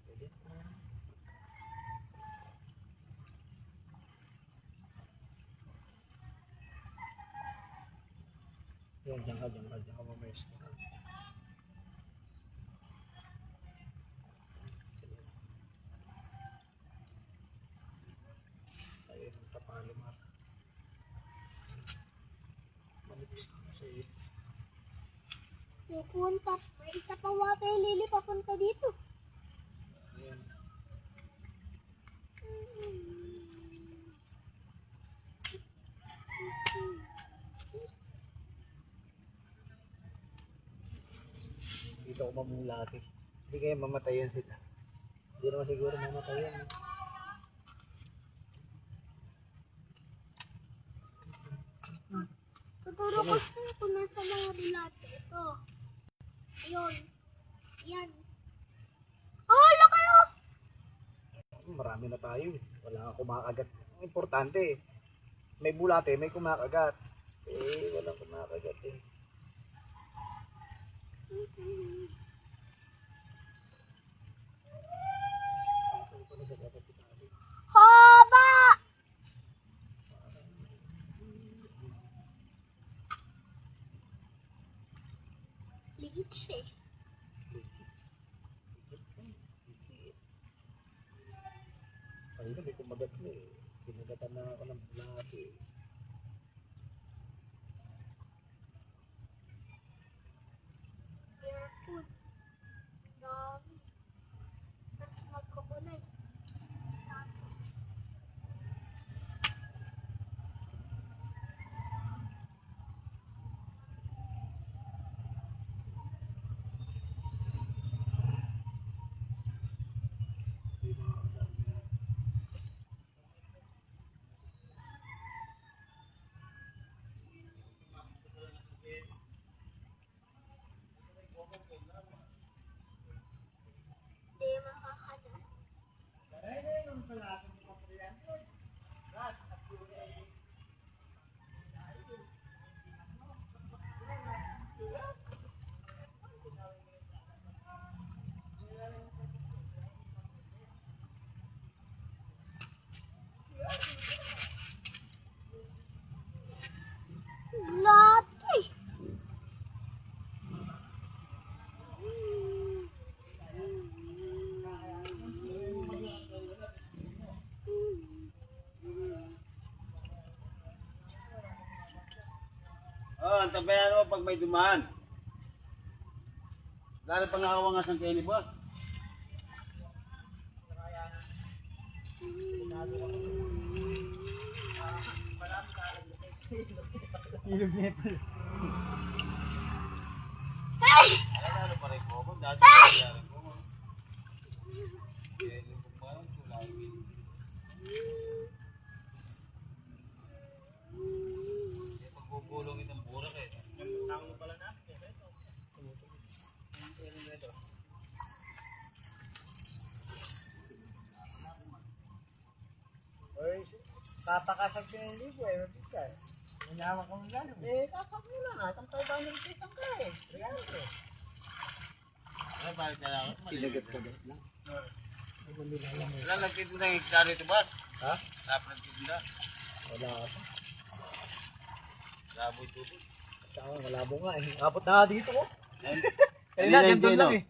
Pwede na. Yan, dyan ka mamesto ka. Tayo ng Palomar. Manipis na sa iyo. Pupunta. May isa pang water lily papunta dito. Ayan. Dito ako mamulati. Hindi kaya mamatayan sila. Hindi naman siguro mamatayan. Eh. Siguro gusto ko na sa mga dilate. Ito. Ayun. Yan. Oh, hala kayo! Marami na tayo. Wala kang kumakagat. Ang importante, may bulate, may kumakagat. Eh, walang kumakagat eh. Haba! Ligit siya eh. Kanina may kumagat na eh. Pinagatan na ako ng bulate. Careful. Dami. Tapos magkukulay. Tapos. Hindi makakasama. Hindi makakana. Lati. Oh, antabayan mo pag may dumaan. Dahil pangawangas ng Kelly ba? Ano pa rin po ako? Dati nangyari po. Kaya yung parang kulay. Pagpupulong itong burak eh. Tawag mo pala natin. Tatakasag ko yung libo eh. Mabisa eh. Nanyaman ko lang. Eh, kakakula na. Itang 500 feet ang kaya eh. Reality. Ano balik na lang? Sinagat-kagat lang. Wala nagtitinda ng hektar ito ba? Ha? Dapat nagtitinda. Wala ka pa. Laboy tubo. Saka malabo nga eh. Kapot na nga dito ko. Kanina Kanina, hindi gandun lang no? eh.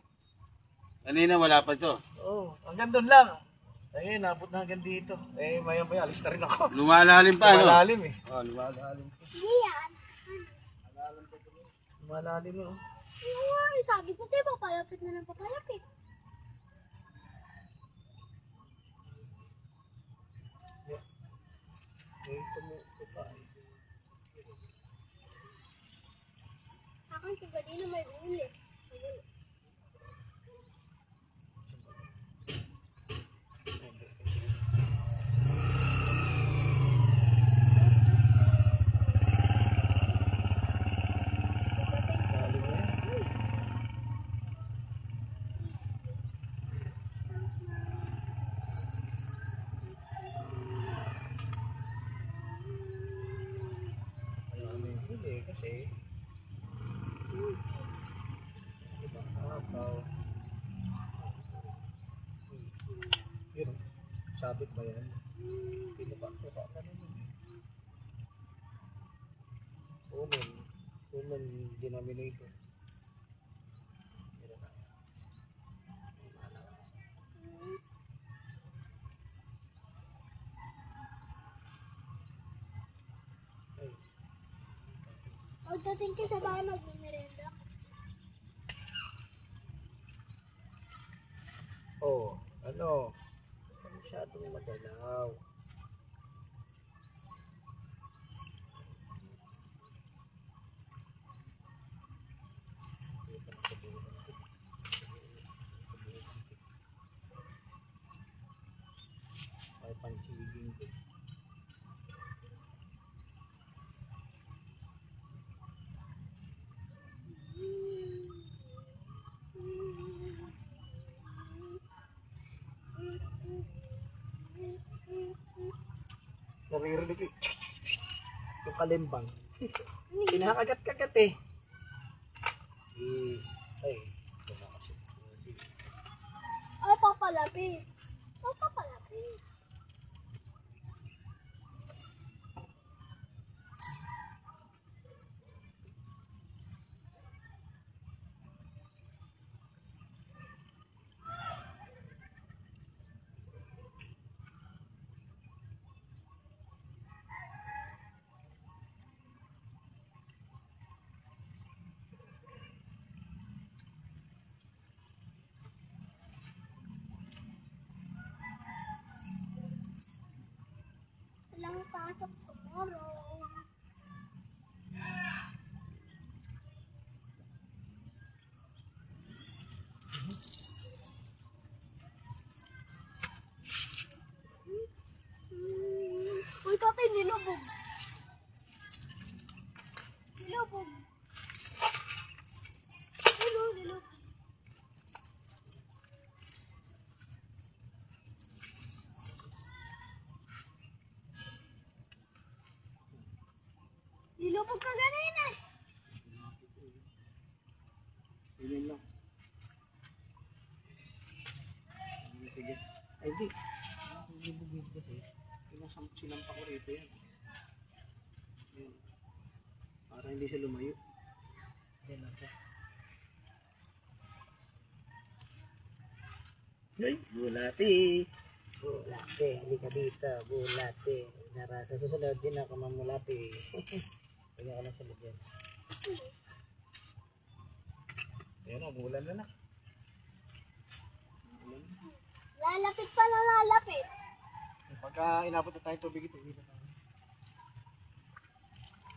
Kanina wala pa ito. Oo, hanggang doon lang. Ayun, nabot na hanggang dito. Eh, maya-maya, alis na rin ako. Lumalalim pa no? Lumalalim eh. Oh, lumalalim. Hindi yan. Lumalalim eh. Ay, sabi ko tayo, papalapit na ng papalapit. Ito mo, ito pa eh. Akin kung ganito may huli. Lalim na yan. Ayaw mo yung huli kasi diba, hapaw. Yun, sabit ba yan? Tinuka ka naman. Human denominator. Yun na. Ay, Pagdating ka sa bahay, magmimerenda. oh, ano? Masyadong magalaw. Ay, panchiging ko. Naririnig ko yung kalimbang. Pinakagat-kagat eh. Ay, ito na kasi. Ay, papalapit. Ay, papalapit. Walang pasok tomorrow. Uy, tatay, nilubog. Nilubog. Hello, nilubog. Nilubog ka ganina eh. Yun lang. Ay, di. Nilibugin kasi. Sinampa ko rito yan. Yan. Para hindi siya lumayo. Yan lang siya. Ay, bulati. Bulati. Halika dito. Bulati. Sa susunod din ako mamulati. Kanya ka lang sa lagyan. Ayan o, bulan na na. Lalapit pa na lalapit. Pagka inabot na tayo tubig ito, uwi na tayo.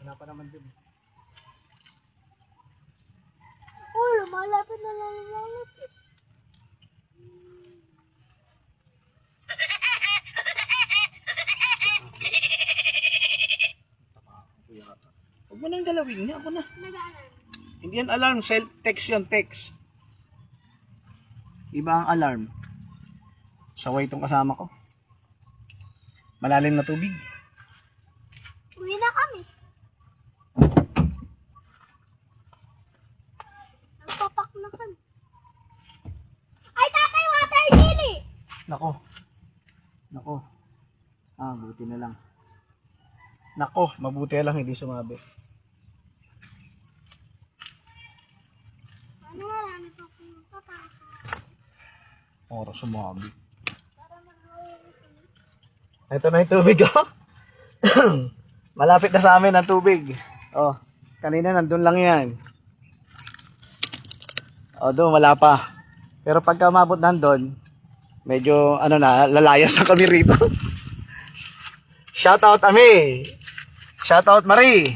Wala pa naman dun. Oh, lumalapit na lang lumalapit. Huwag mo nang galawin niya, ako na. Nag-aaral. Hindi yan alarm, text yan, text. Iba ang alarm. Saway itong kasama ko. Malalim na tubig. Uwi na kami. Nagpapak na kami. Ay, tatay, water lily! Nako. Nako. Buti na lang. Nako, mabuti lang hindi sumabi. Ano marami pa pumunta para Oras sumabi. para mag-away kami. Ito na yung tubig, oh. Malapit na sa amin ang tubig. Oh, kanina nandun lang yan. Oh, doon wala pa. Pero pagka umabot nandun, medyo ano na, lalayas na kami rito. Shout out Ami. Shout out Marie.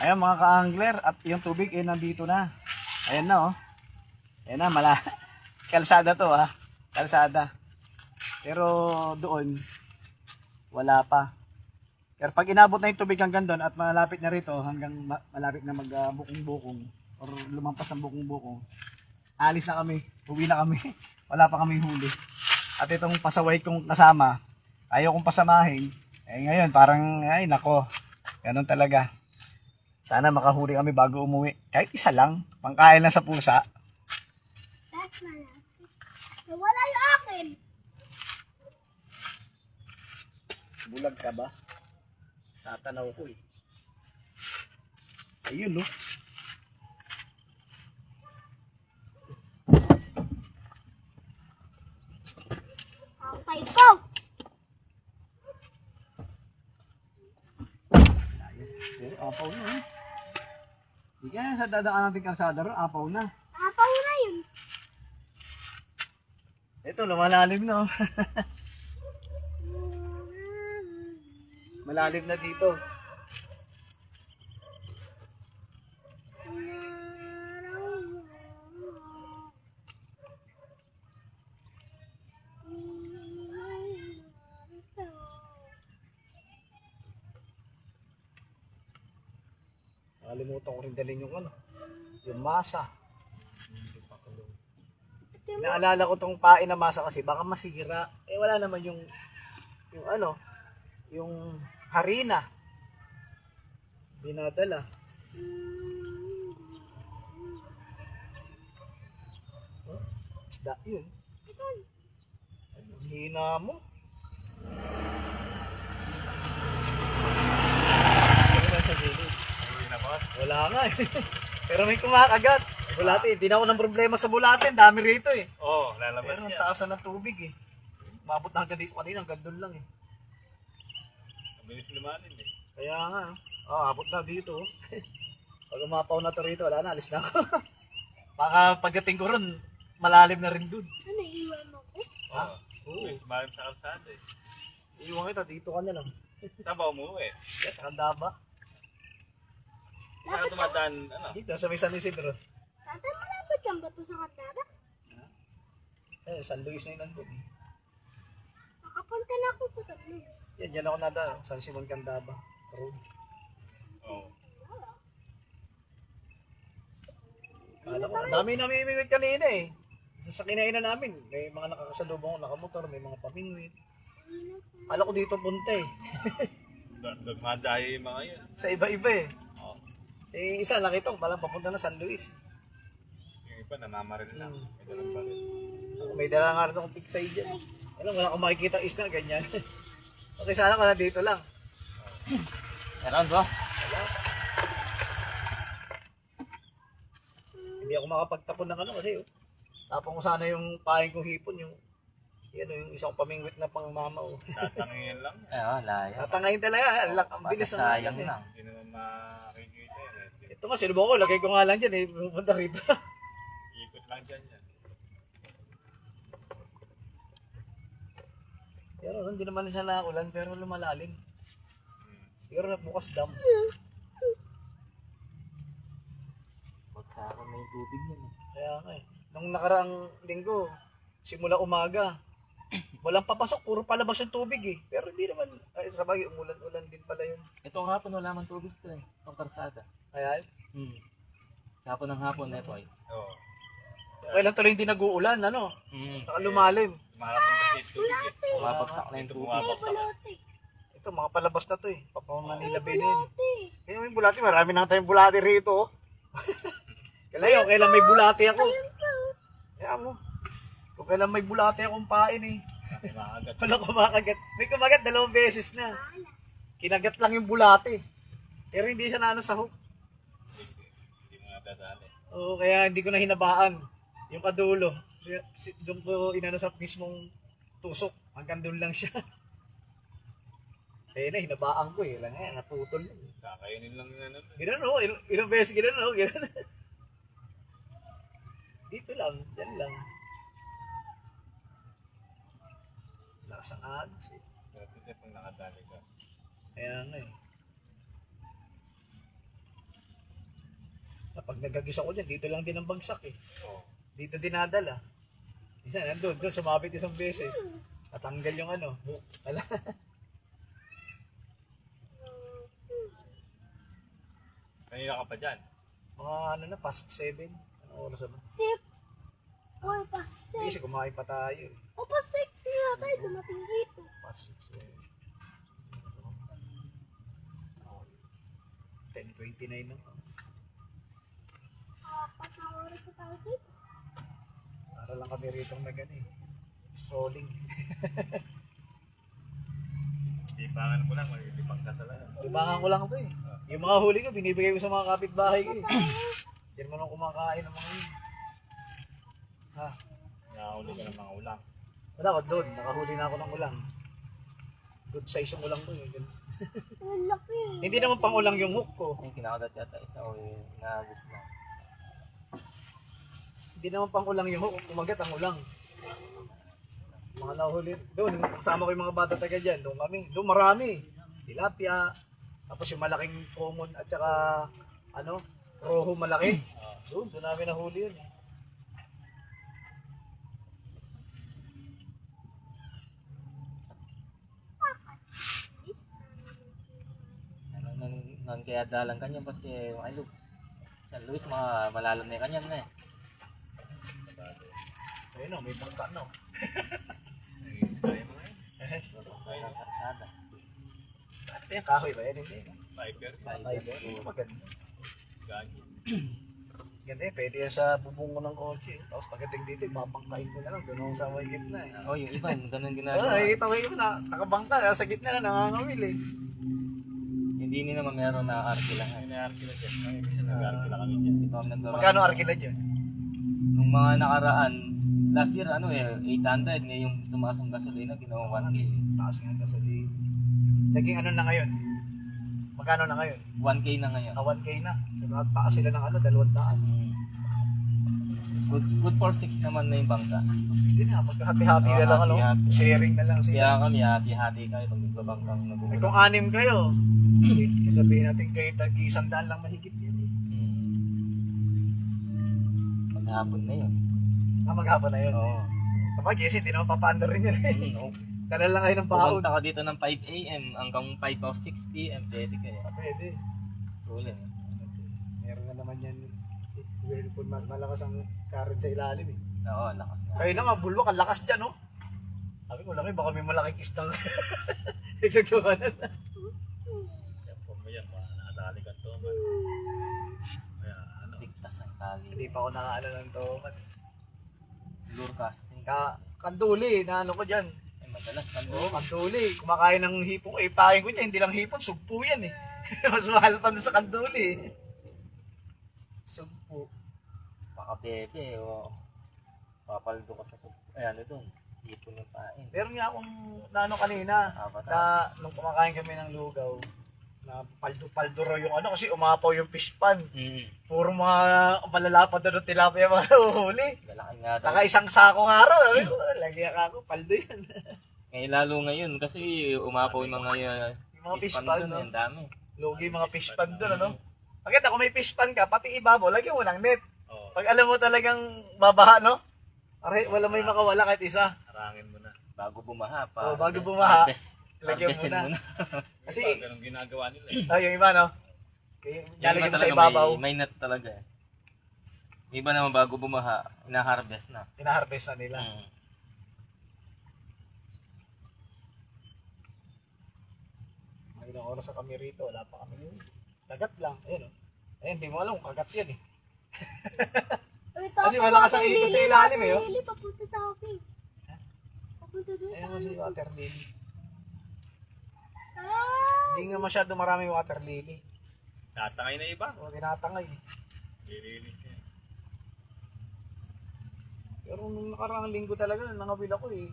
Ayan mga ka-angler, at yung tubig ay nandito na. Ayan na, oh. Ayan na, kalsada to, ha. Kalsada. Pero doon, wala pa. Pero pag inabot na yung tubig hanggang doon at malapit na rito, hanggang malapit na mag-bukong-bukong or lumampas ang bukong-bukong, alis na kami, uwi na kami. Wala pa kami huli. At itong pasaway kong kasama, ayaw kong pasamahin. Eh ngayon, parang, ay nako, ganun talaga. Sana makahuli kami bago umuwi. Kahit isa lang, pangkain lang sa pusa. That's malapit. Wala yung akin. Bulag ka ba? Tatanaw ko eh. Ayun, no? Ampay ko. Pero apaw na, eh. Hindi kaya sa dadaan natin kalsada ron, apaw na. Apaw na yun. Ito, lumalalim na, oh. Malalim na dito. Nakalimutan ko rin dalhin yung ano, yung masa. Naalala ko tong pain na masa kasi baka masira. Eh wala naman yung ano, yung harina. Binadala. Oh, isda yun. Ang hina mo. Ano ba sa gilid? Wala nga eh. Pero may kumakagat. Bulate, hindi na ako ng problema sa bulate. Dami rito eh. Oo, lalabas Pero ang yan. taasan ng tubig eh. Mabot na hanggang dito kanina, hanggang doon lang eh. Mabilis lumanin eh. Kaya nga, abot na dito. Pag umapaw na to rito, wala na, alis na ako. Baka pagdating ko ron, malalim na rin dun. Ano, iwan mo ko? Ha? Oo. May tumalim sa kalsada eh. Iwan kita, dito ka na lang. Saan ba umuwi? Yes, Kandaba. Saan tumadaan, ano? Dito, sa may San Isidro. Tatay, malapit kang bato sa kandada? San Luis na yun nandun. Nakapunta na ako sa San Luis. Yan ako nada, San Simon Candaba. Road. Oo. Kala ko, dami namimingwit kanina eh. Sa kinainan namin, may mga nakakasalubong nakamotor, may mga pamingwit. Kala ko dito punta eh. Dumadaya yung mga yun. Sa iba-iba eh. Oo. Eh, isa nakita ko, palang papunta na San Luis. Yung iba namamaril lang. May dalang baril. May dala nga rin akong pigsay dyan. Alam, wala akong makikita isna, ganyan. Okay, sana ka na dito lang. Meron ba? Wala. Hindi ako makapagtapon ng ano kasi tapon ko sana yung pahin kong hipon, yung Yan o, yung isang pamingwit na pang mama o. Tatangin lang. Layo. Tatangayin talaga, ang bilis ng Masasayang eh. lang. Hindi naman makikita yan eh. Ito nga, sinubo ko, lagay ko nga lang dyan eh, pupunta rito. Ikot lang dyan yan. Pero hindi naman siya naulan, pero lumalalim. Siguro na bukas dam. Huwag sa akin may tubig yan eh. Kaya nga eh. Nung nakaraang linggo, simula umaga, walang papasok, puro palabas yung tubig eh. Pero hindi naman, ay sabagay, umulan-ulan din pala yun. Ito ang hapon wala man tubig to eh. Itong karsada. Kaya, Hapon ng hapon na ito ay. Oo. okay lang tuloy hindi nag-uulan, ano? Saka lumalim. Marating kasi ito tubig eh. Pumapagsak na yung Ito tubig. bumabaksak. Bulate. Ito, mga palabas na to eh. Papang Manila Bay na yun. Bulate. Kaya may bulati, marami na tayong bulati rito oh. Kailan kailan may bulati ako. Kaya mo. Kung kailan may bulati akong pain eh. Makagat. Wala kumakagat. May kumagat 2 beses na. Kinagat lang yung bulati. Pero hindi siya naano sa hook. Hindi mo nadadali. Oo, kaya hindi ko na hinabaan. Yung kadulo. Doon ko inano sa mismong tusok. Hanggang doon lang siya. Kaya na, hinabaan ko eh. Lang naputol. Kakainin lang yung ano. Gano'n o, ilang beses gano'n o, gano'n. Dito lang, yan lang. Lakas ang agos eh. Pero hindi pag nakadali ka. Kaya nga eh. Kapag nagagis ako dyan, dito lang din ang bagsak eh. Dito dinadala. Isa, nandun, sumabit isang beses. Natanggal yung ano, hook. Wala. Kanina ka pa dyan. Mga ano na, past 7. Anong oras na ba? 6. Oy, pa Hindi 6. kasi kumain pa tayo eh. O, pa 6 nga tayo dumating dito. Past 6 eh. 10:29 na. Apat na oras na tayo dito. Para lang kami rito nag eh. Strolling. Libangan mo lang, malilipang ka talaga. Libangan ko lang ito eh. Yung mga huli ko, binibigay ko sa mga kapitbahay ko eh. Diyan mo nang kumakain ng mga yun. Ha? Nakahuli ka ng mga ulang. Wala ko doon. Nakahuli na ako ng ulang. Good size yung ulang ko eh. Ang laki. Hindi naman pang ulang yung hook ko. Yung kinakagat yata isa o yung nagus na. Hindi naman pang ulang yung hook. Kumagat ang ulang. Mga nahuli. Doon, kasama ko yung mga bata taga dyan. Doon kami. Doon marami. Tilapia. Tapos yung malaking common at saka ano, roho malaki. Doon namin nahuli yun eh. Ano nang kaya dalang kanya pa si ay Luis. San Luis mga malalam na kanya na eh. Ayun o, may bangka no. Kaya mo ngayon. Sa karsada. Ito yung kahoy ba yan? Hindi. Fiber. Fiber. Maganda. Gagi. Ganda eh, pwede yan sa bubong ko ng kotse. Tapos pagdating dito, mapangkain ko na lang. Doon ako sa may gitna eh. Oh, yung iba, ganun Oo, ginagawa. nakikita ko yung nakabangka. Sa gitna na nangangawil eh. Hindi nila naman meron na arki lang. Ay, na-arki na dyan. Ay, kasi nag-arki na kami dyan. Ito ang nagkaroon. Magkano arkila dyan? Nung mga nakaraan, last year, 800. Ngayong tumaas ang gasolina, ginawa 1K. Taas nga gasolina. Naging ano na ngayon? Magkano na ngayon? 1K na ngayon. 1K na. So, taas sila ng 200. Good for 6 naman na yung bangka. Hindi na, magkahati-hati na lang. Ano? hati-hati. Sharing na lang sila. Kaya kami, hati-hati kayo pag nagbabangkang Eh, nagugulat. kung 6 kayo, sabihin natin kayo tag-100 lang mahigit yan eh. Maghapon na yun. Maghapon na yun. Oo. Sa bagay, kasi hindi naman papaandar rin yan eh. Dala lang kayo ng baon. Pumunta ka dito ng 5 a.m. hanggang 5 or 6 p.m. Pwede kayo. Pwede. Sulit. Meron na naman yan. Whirlpool, malakas ang current sa ilalim eh. Oo, lakas na. Kayo naman, bulwak, ang lakas dyan, no? Sabi ko lang, baka may malaking istang. Nagagawa na. Yan po mo yan, mga nakadali ka to. Kaya ano. Tigtas ang tali. Hindi pa ako nakaano ng tomat. Lure casting. Kanduli, na ano ko dyan. Ay, madalas kan Oo, kanduli. Kumakain ng hipon ko. Ipahin ko niya, hindi lang hipon, sugpo yan eh. Mas mahal pa doon sa kanduli eh. Sugpo. Baka bebe o papaldo ka sa ano doon. Ipon yung pain. Meron nga akong naano kanina, Apat na nung kumakain kami ng lugaw, na paldo-paldo raw yung ano, kasi umapaw yung fish pan. Puro mga malalapad na ng tilapia mga uhuli. Lalaki nga daw. Naka isang sako nga raw. Sabi ko, lagyan ako, paldo yan. Ngayon lalo ngayon kasi umapaw yung mga Yung mga fish fish pan pan, doon. no? Ang dami. Lugi yung mga fish pan doon, ano? Pagkita, kung may fish pan ka, pati ibabaw, lagyan mo ng net. Oo. Pag alam mo talagang babaha, no? Aray, wala may makawala kahit isa. Harangin mo na. Bago bumaha pa. Oh, bago bumaha, lagyan mo Harvestin na. mo na. Kasi, Ganun ginagawa nila eh. yung iba, no? Kaya, Yan nalagyan naman mo sa talaga, ibabaw, may net talaga eh. Yung iba naman bago bumaha, ina-harvest na. inaharvest na nila. May ilang oras na kami rito, wala pa kami yun. Dagat lang, ayun, oh. Ayun, di mo alam kung kagat yan, eh. Uy, Kasi malakas ang ikot sa ilalim, eh, oh. Lily, papunta sa akin. Papunta doon sa Ayun mo si water lily. Ah! Hindi nga masyado maraming water lily. Tatangay na iba. O, tinatangay. Lilinis niya. Pero nung nakaraang linggo talaga, nangabil ako eh.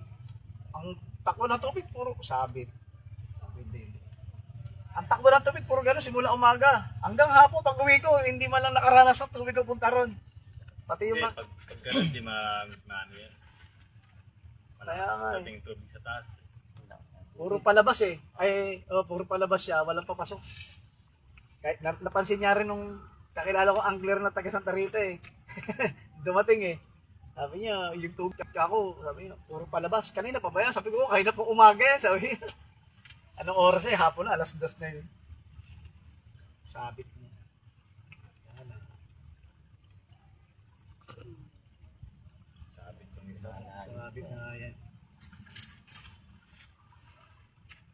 Ang takbo ng tubig, puro sabit. Sabit din. Ang takbo ng tubig, puro gano'n, simula umaga. Hanggang hapon, pag uwi ko, hindi man lang nakaranas ng tubig ko punta ron. Pati yung Hindi, pag ganun, di maano yan. Kaya nga eh. Dating tubig sa taas. puro palabas eh. Ay, puro palabas siya, walang papasok. Kahit napansin niya rin nung kakilala ko angler na taga Santa Rita eh. Dumating eh. Sabi niya, yung tubig ako, sabi niya, puro palabas. Kanina pa ba yan? Sabi ko, kahit na po umaga yan. Sabi niya, anong oras eh? Hapon na, 2:00 na yun. Sabit niya. Yan na. Sabit yung isa. Sabit na yan.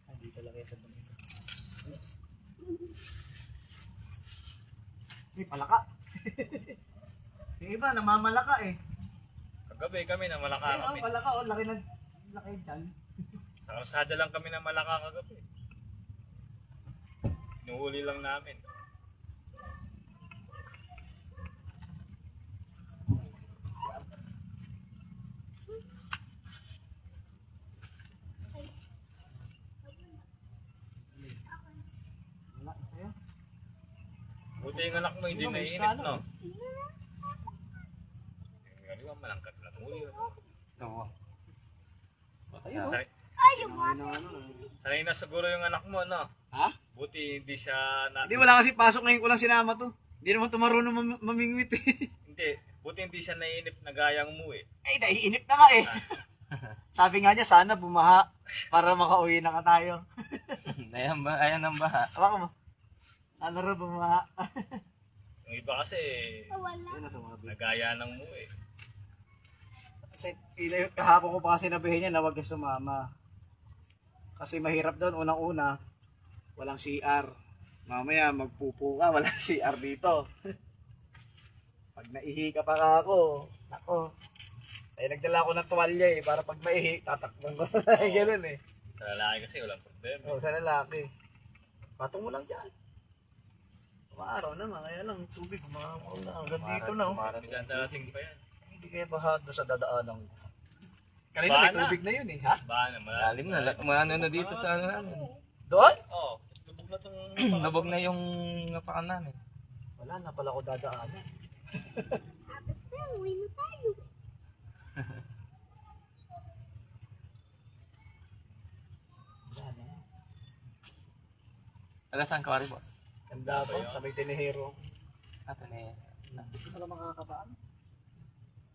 Hindi talaga sa dumi. May palaka. Yung iba, namamalaka eh. Kagabi kami na malaka Ayun, kami. palaka, laki dyan. Sa kalsada lang kami na malaka kagabi. Inuhuli lang namin. Wala, sa'yo. Buti yung anak mo hindi Ano, may naiinip, skala, no? Yung iba malangkat lang huli. Oo. Ayun, oh. Ay, yung Ay, na, ano, Sanay na siguro yung anak mo, no? Ha? Buti hindi siya na... Hindi, wala kasi pasok ngayon ko lang sinama to. Hindi naman to marunong mamingwit eh. Hindi. Buti hindi siya naiinip na gayang mo eh. Ay, naiinip na nga eh. Sabi nga niya, sana bumaha para makauwi na ka tayo. Ayan ang baha. Awa ko mo. Sana rin bumaha. Yung iba kasi wala. Ayun na sumabi. nagaya ng mo eh. Kasi kahapon ko pa kasi nabihin niya na huwag niya sumama. Kasi mahirap doon, unang-una, walang CR. Mamaya magpupo ka, walang CR dito. Pag naihi ka pa ako, nako. Ay nagdala ko ng tuwalya eh, para pag maihi, tatakbang ko. Ganun eh. Sa lalaki kasi walang problema. Oo, sa lalaki. Patong mo lang dyan. Umaaraw naman, kaya lang tubig, umaraw na. Hanggang dito na. Oh. Hindi dadating pa yan. Hindi kaya baha doon sa dadaanan ko. Kanina may Baha na. tubig na yun eh, ha? Ba na Lalim na. Umano na dito sa ano namin. Doon? Oo. Lubog na itong... Lubog na yung napakan namin. Wala na pala ko dadaanan. Dapat na, uwi na tayo. Wala na. Taga saan ka, Boss? Ganda po, sa may tinihero. Ato na yan. Hindi pala makakabaan.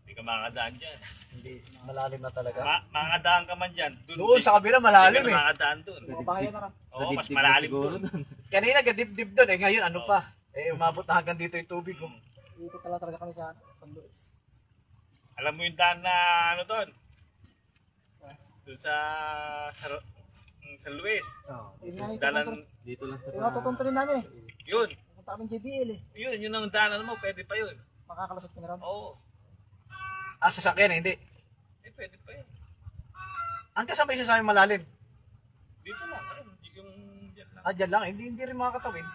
Hindi ka makakadaan dyan. Hindi, malalim na talaga. Makakadaan ka man dyan. Doon sa kabila malalim Hindi eh. ka makakadaan doon. Makapahaya na lang. Oo, mas Dibdib na malalim siguro doon. dun. Kanina gadib-dib doon eh, ngayon ano pa? Eh umabot na hanggang dito yung tubig ko. Dito talaga kami sa San Luis. Alam mo yung daan na ano doon? Doon sa San Luis. Oo. Dalan, Dito lang sa Yung matutuntunin namin eh. yun. Pupunta kami JBL eh. Yun ang daanan mo. Pwede pa yun. Makakalusot kami ron. Oo. Ah, sasakyan eh, hindi. Pwede pa yun. Ang kasabay siya sa amin malalim. Dito lang. Ano, yung dyan lang. Ah, dyan lang. Hindi rin makakatawid.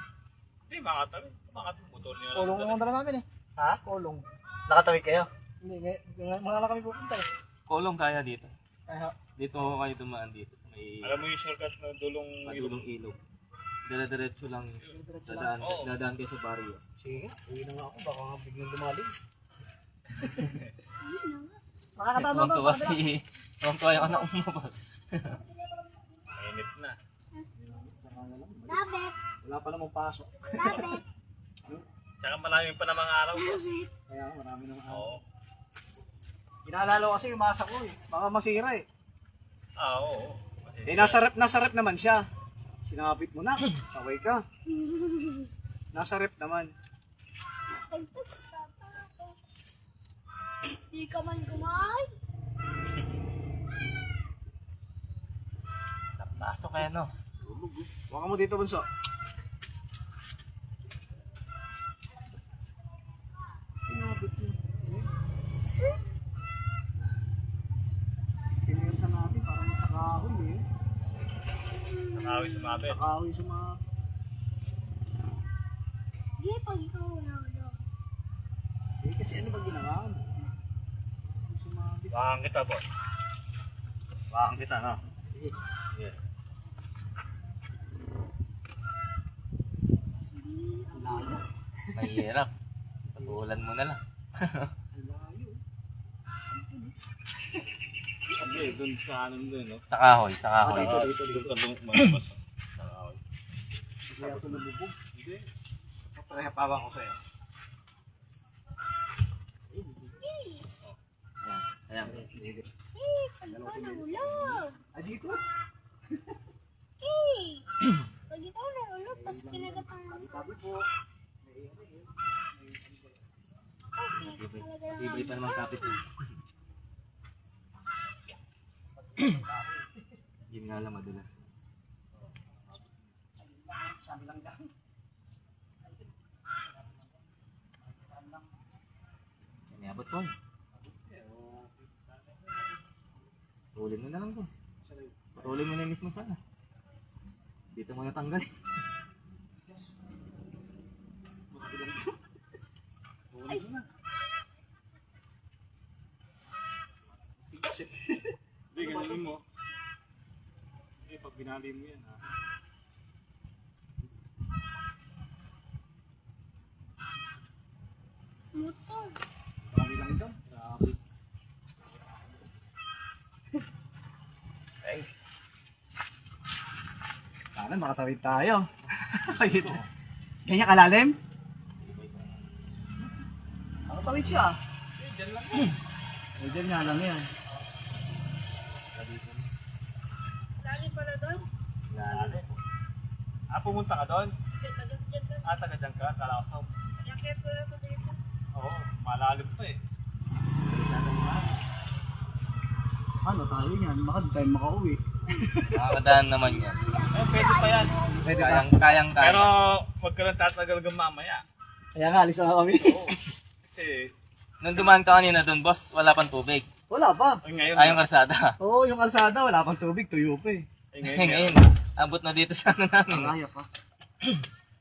Hindi, makakatawid. Makakatawid. Motor niyo lang. Kulong doon. ang dala namin eh. Ha? Kulong. Nakatawid kayo? Hindi, mga lang kami pupunta eh. Kolong kaya dito. Dito ako kayo dumaan dito sa may Alam mo yung shortcut na dulong padulong ilog. Dire-diretso lang dadaan kayo sa baryo. Sige, uwi na nga ako. Baka nga biglang lumalim. Tuwang-tuwa tuwang-tuwa yung anak mo ba? Mainit na. Dapat. Wala pa namang pasok. Dapat. Tsaka malayo pa namang araw, boss. Kaya marami nang Oo. Inaalala ko kasi yung masa ko eh. Baka masira eh. Oo. Eh, nasa rep naman siya. Sinabit mo na. Saway ka. Nasa rep naman. Di ka man kumain. Pasok kayo no. Baka mo dito, bunso. Sinabit mo. Pinirsa natin parang sa kahoy eh. Nakawi sumabit. Sa kahoy sumabit. Di pag ikaw na ano. Eh, kasi ano ba ginawa mo? Sumabit. Bakang kita, boss. Bakang kita, no? Yeah. Ang layo. Mahirap. Patulan mo na lang. Ang layo. Sabi, dun sa anong dun, no? Sa kahoy, sa kahoy. Dito. Dun ka dun, boss. Kaya ako nabubog. Hindi. Papahapawan ko sa'yo. Ayan. Pag ikaw nahulog. Ah, dito? Pag ikaw nahulog, tapos kinagatan mo. Sabi po. Libre pa naman kapit yun. Yun nga lang madulas. Yan, iabot po. Putulin mo na lang, boss. Putulin mo na mismo sana. Dito mo natanggalin. Ay, Hindi, ganun mo. Eh, pag binali mo yan, ha? motor. Kami lang daw. Grabe. Ay. Sana makatawid tayo. Ganyan kalalim? Makatawid siya. Eh, dyan nga lang yan. Galing pala doon. Lalo. Ah, pumunta ka doon? Ah, taga dyan ka? Kalasaw. Yakit ko na ito dito. Oo, malalim pa eh. Ano tayo yan? Baka di tayo makauwi. Makakadaan naman yan. Eh, pwede pa yan. Pwede pa. Kayang kaya. Pero, huwag ka lang tatagal hanggang mamaya. Kaya nga, alis na kami. Oo. Kasi, Nung dumaan ka kanina doon, boss, wala pang tubig. Wala pa. ngayon, Ay, yung kalsada. Oo, yung kalsada, wala pang tubig, tuyo pa eh. Ngayon, abot na dito sa ano namin. Kaya pa.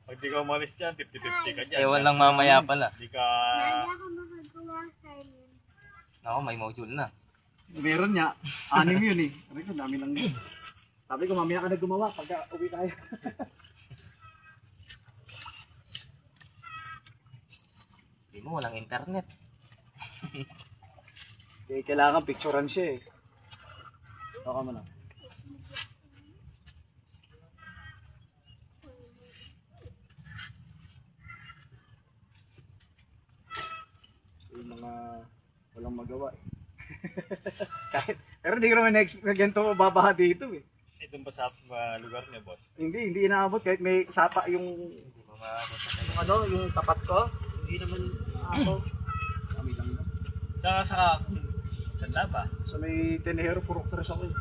pag di ka umalis dyan, 50-50 ka dyan. Eh, walang mamaya pala. Di ka... Lagi ako makagawa sa inyo. Ako, may module na. Meron niya. 6 yun eh. Sabi ko, dami lang yun. Sabi ko, mamaya ka na gumawa pagka uwi tayo. Hindi mo, walang internet. Eh, kailangan picturean siya eh. Baka mo na. Yung mga walang magawa eh. Pero hindi ko naman na-expect na ganito babaha dito eh. Eh, doon ba sa lugar niya, boss? Hindi inaabot kahit may sapa yung Hindi mo maabot sa yung ano, yung tapat ko. Hindi naman ako. Kami lang na. Sa ganda ba? So may tenero, purok tres ako eh.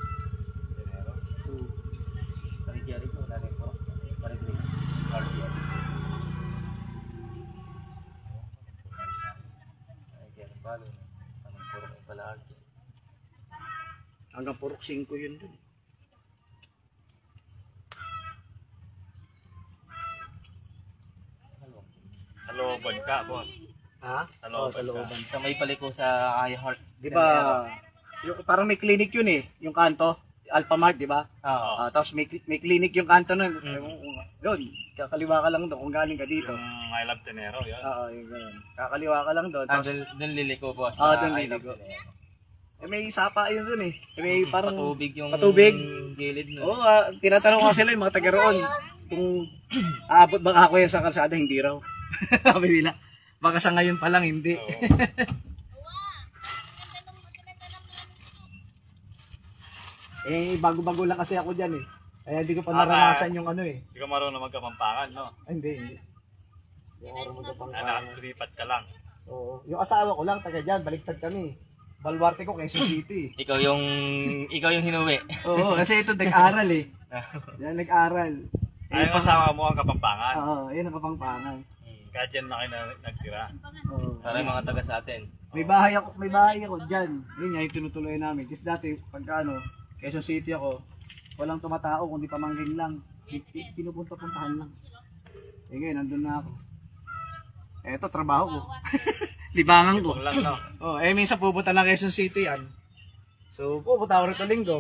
Tenero. Parigyari ko, wala rin po. Parigyari. Parigyari balo. Anong puro may palagi. Hanggang purok 5 yun dun. Sa looban ka, boss. Ha? Sa looban Sa looban. Sa may paliko sa iHeart. Di ba, Yung, parang may clinic yun eh, yung kanto. Alphamart, di ba? Oo. Tapos may clinic yung kanto nun. Doon, kakaliwa ka lang doon kung galing ka dito. Yung I Love Tenero, yun. Oo, yung ganun. Kakaliwa ka lang doon. Tapos, Doon liliko, boss. doon I liliko. love Tenero. may sapa yun doon eh. May parang Patubig yung patubig. gilid nun. Oo, tinatanong ko sila yung mga taga roon. Kung aabot ba ako yan sa kalsada, hindi raw. Sabi nila. Baka sa ngayon pa lang, hindi. Oo. Bago-bago lang kasi ako dyan eh. Kaya hindi ko pa Ah, naranasan yung ano eh. Hindi ka marunong magkapampangan, no? Ay, hindi. Hindi ako marunong magpapangkalan. Nakalipat ka lang. Oo. Yung asawa ko lang, taga dyan, baliktad kami. Baluarte ko, Quezon City. Ikaw yung hinuwi. Oo, kasi ito nag-aral eh. Yan, nag-aral. Ay, yung asawa mo ang kapampangan. Oo, yun ang kapangpangan. Kaya dyan na kayo nagtira. Oo. Para yung mga taga sa atin. May bahay ako dyan. Yun nga, yung tinutuloy namin. Kasi dati, pagka ano, Quezon City ako, walang tumatao, kundi pamangkin lang. Pinupunta-puntahan lang. Eh ngayon, nandun na ako. Eto, trabaho ko. Libangan ko. Kung lang, no? Minsan pupunta na Quezon City yan. So, pupunta ako rito linggo.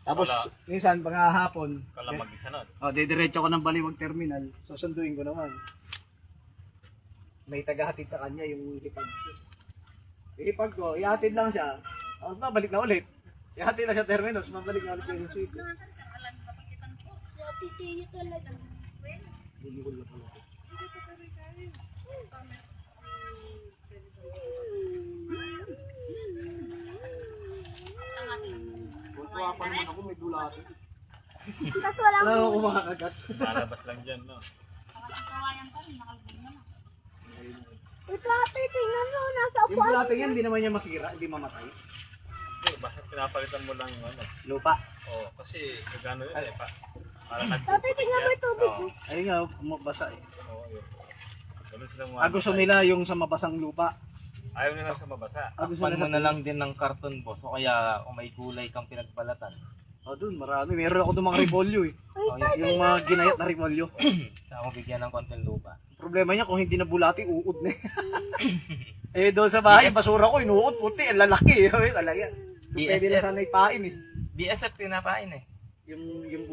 Tapos, minsan, hapon, Ikaw lang mag-isa nun. didiretso ko ng Baliwag Terminal. Susunduin ko naman. May tagahatid sa kanya yung hipag ko. Yung hipag ko, ihatid lang siya. Tapos babalik na ulit. Ihatid lang siya terminus, mabalik na ulit yung city. Si Ate Tia talaga. Tuwa pa naman ako, may bulati. Tapos walang Wala ako kumakagat. Lalabas lang dyan, no? Ito ate, tingnan mo, nasa Yung bulati yan, hindi naman niya masira, hindi mamatay. Bakit pinapalitan mo lang yung ano? Lupa. Oo, kasi gagano yun eh. Para nag- Ate, tingnan mo yung tubig. Oo, Ayun nga, mabasa eh. oo, yun. Ganun sila mga Gusto nila yung sa mabasang lupa. Ayaw nila sa mabasa. Gusto Pan mo nila na lang din ng karton, boss. O kaya kung may gulay kang pinagbalatan. Dun, marami. Meron ako doon mga repolyo eh. Yung mga ginayat na repolyo. Saka mo bigyan ng konting lupa. Problema niya kung hindi na bulati, uod na doon sa bahay, basura ko, inuod, puti, ang lalaki. Talaga. Pwede na sana ipain eh. BSF pinapain eh. Yung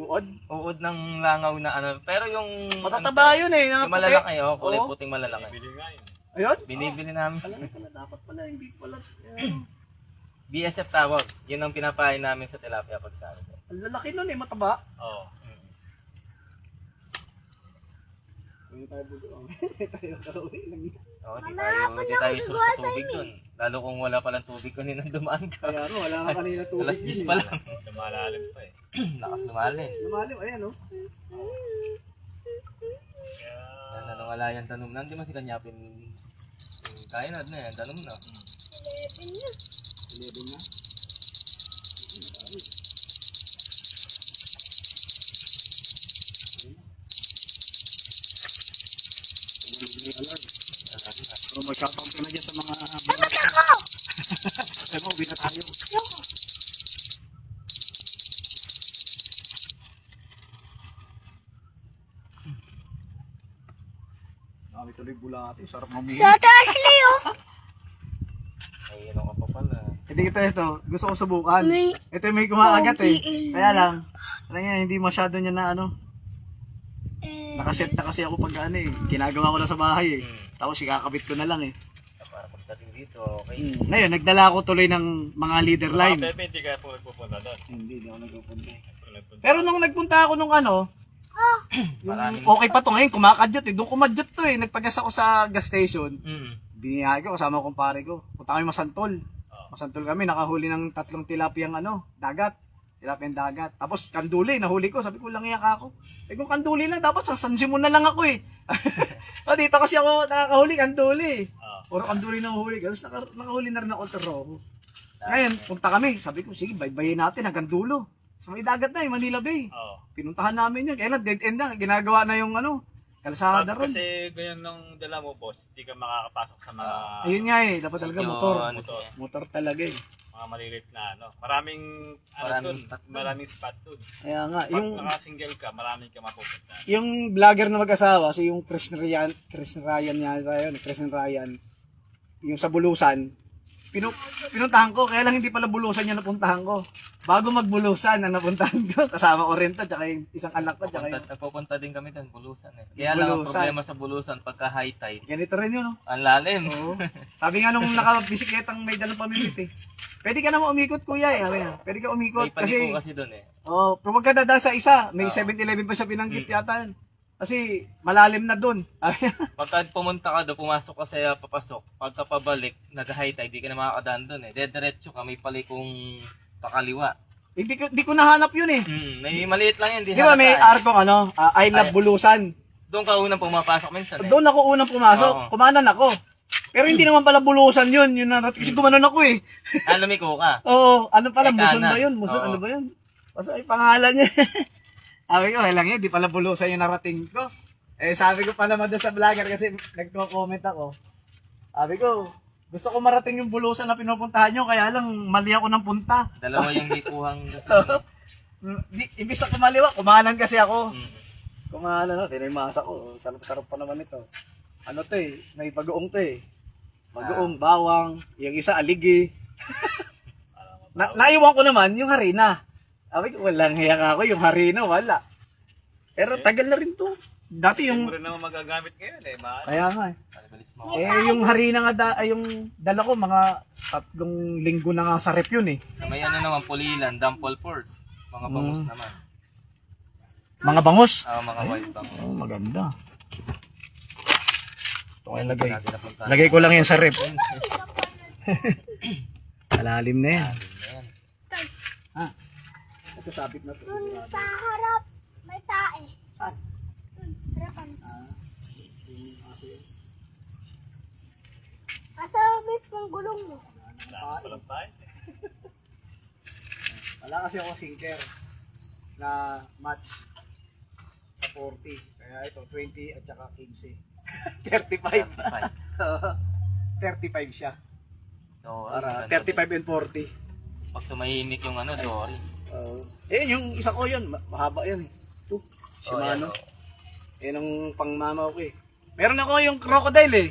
uod. Uod ng langaw na ano. Pero yung... Matataba yun eh. Yung malalaki, kulay puting malalaki. Bili nga yun. Ayun. Binibili namin. Dapat pala, hindi pala. BSF tawag. Yun ang pinapain namin sa tilapia pagkari. Ang lalaki nun eh, mataba. Oo. Oo, di tayo isos sa tubig dun. Lalo kung wala palang tubig kanina dumaan ka. Kaya no, wala ka kanina tubig. Alas 10 pa lang. Lumalalim pa eh. Lakas lumalin. Lumalim, ayan oh. Kaya, Ano wala yan tanong na. Hindi man si kanyapin. Kaya na yan. Tanong na. 11 na. So, mag-shoutout ka na dyan sa mga... Sabi mo, uwi na tayo. Dami tuloy bulati. Sarap mamili. Si Ate Ashley, oh. Ay, ano ka pa pala. Hindi kita ito. Gusto ko subukan. May- Ito yung may kumakagat eh. OGL. Kaya lang. Alam niya, hindi masyado niya na ano. Eh, Nakaset na kasi ako pag ano eh. Ginagawa ko na sa bahay eh. Tapos ikakabit ko na lang eh. Para pagdating dito, okay. Ngayon, nagdala ako tuloy ng mga leader line. Mga bebe, hindi ka po nagpupunta doon. Hindi ako nagpupunta. Nagpunta. Pero nung nagpunta ako nung ano, yung okay pa to ngayon, kumakadyot eh. Doon kumadyot to eh. Nagpagas ako sa gas station. Biniyagi ko, kasama ko kumpare ko. Punta kami Masantol. Masantol kami, nakahuli ng 3 tilapiyang ano, dagat. Tilapiyang dagat. Tapos kanduli, nahuli ko. Sabi ko, lang iyak ako. Kung kanduli lang, dapat sa Sansimon na lang ako eh. Dito kasi ako nakakahuli, kanduli. Puro kanduli na huli. Tapos nakahuli na rin ako Rojo. Ngayon, punta kami. Sabi ko, sige, baybayin natin hanggang dulo. So may dagat na eh, Manila Bay. Oo. Pinuntahan namin yun. Kailan, dead end na. Ginagawa na yung ano, kalsada ron. Kasi ganyan nung dala mo, boss, hindi ka makakapasok sa mga Ayun nga eh, dapat talaga motor. Ano siya? Motor talaga eh. mga maliliit na ano. Maraming maraming spot dun. Kaya nga, Pag yung naka-single ka, maraming ka mapupunta. yung vlogger na mag-asawa, si yung Chris Ryan niya yun, Chris Ryan, yung sa Bulusan, pinuntahan ko, kaya lang hindi pala bulusan yung napuntahan ko. Bago magbulusan ang napuntahan ko, kasama ko rin to, tsaka yung isang anak ko, tsaka yung Nagpupunta din kami doon, Bulusan eh. Kaya lang ang Bulusan. problema sa Bulusan, pagka high tide, ganito rin yun, no? ang lalim. Oo. Sabi nga nung nakabisikletang may dalang pamimit eh. Pwede ka naman umikot, kuya eh. Sabi niya, pwede ka umikot May paliko kasi, kasi doon eh. oh, pero wag ka dadaan sa isa. May Oo. 7-Eleven pa siya binanggit yata yan. Kasi malalim na doon. Sabi niya, Pagka pumunta ka doon, pumasok ka sa papasok, pagka pabalik, nag-high tide, di ka na makakadaan doon eh. Diretso ka, may palikong pakaliwa. hindi ko nahanap yun eh. May maliit lang yan, Di ba may halata eh. arkong ano, I love Bulusan. Doon ka unang pumapasok minsan eh. Doon ako unang pumasok, Oo. kumanan ako. Pero hindi naman pala Bulusan yun, yun na, kasi kumanan ako eh. Lumiko ka. Oo, ano pala, Ay, Muson kanan. ba yun? Muson, Oo. ano ba yun? Basta ay pangalan niya. Sabi ko, lang yun, di pala Bulusan yung narating ko. Eh, sabi ko pa naman doon sa vlogger kasi nagko-comment ako. Sabi ko, gusto ko marating yung Bulusan na pinupuntahan nyo, kaya lang mali ako ng punta. Dalawa yung likuhang Imbis na kumaliwa, kumanan kasi ako. Mm. Kumanan ako, tinimasa ko. Sarap-sarap pa naman ito. Ano to eh, may bagoong to eh. Bagoong, bawang, yung isa aligi. Naiwan ko naman yung harina. Sabi ko, walang hiya ka ako, yung harina, wala. Pero tagal na rin to. Dati Hindi yung, mo rin naman magagamit ngayon eh. kaya nga eh. Bilis mo. Yung harina nga, yung dala ko, mga 3 linggo na nga sa rep yun eh. Sa may ano naman, pulilan, dampol force. Mga bangus naman. Mga bangus. Mga wild bangus. Oh, maganda. Ito kayo lagay. Natin napunta. Lagay ko lang yan sa rep. Malalim na yan. Ayan. Ha? Ito sabit na to. Dun sa harap, may tae. Saan? Dun, harapan. Asa mismong gulong mo? Walang tayo. Wala kasi ako sinker na match sa 40. Kaya ito, 20 at saka 15. 35. 35 siya. So, Para 35 and 40. Pag tumahimik yung ano, Dory. Yung isa ko yun, mahaba yan eh. Ito, Shimano. Yan ang pangmama ko eh. Meron ako yung crocodile eh.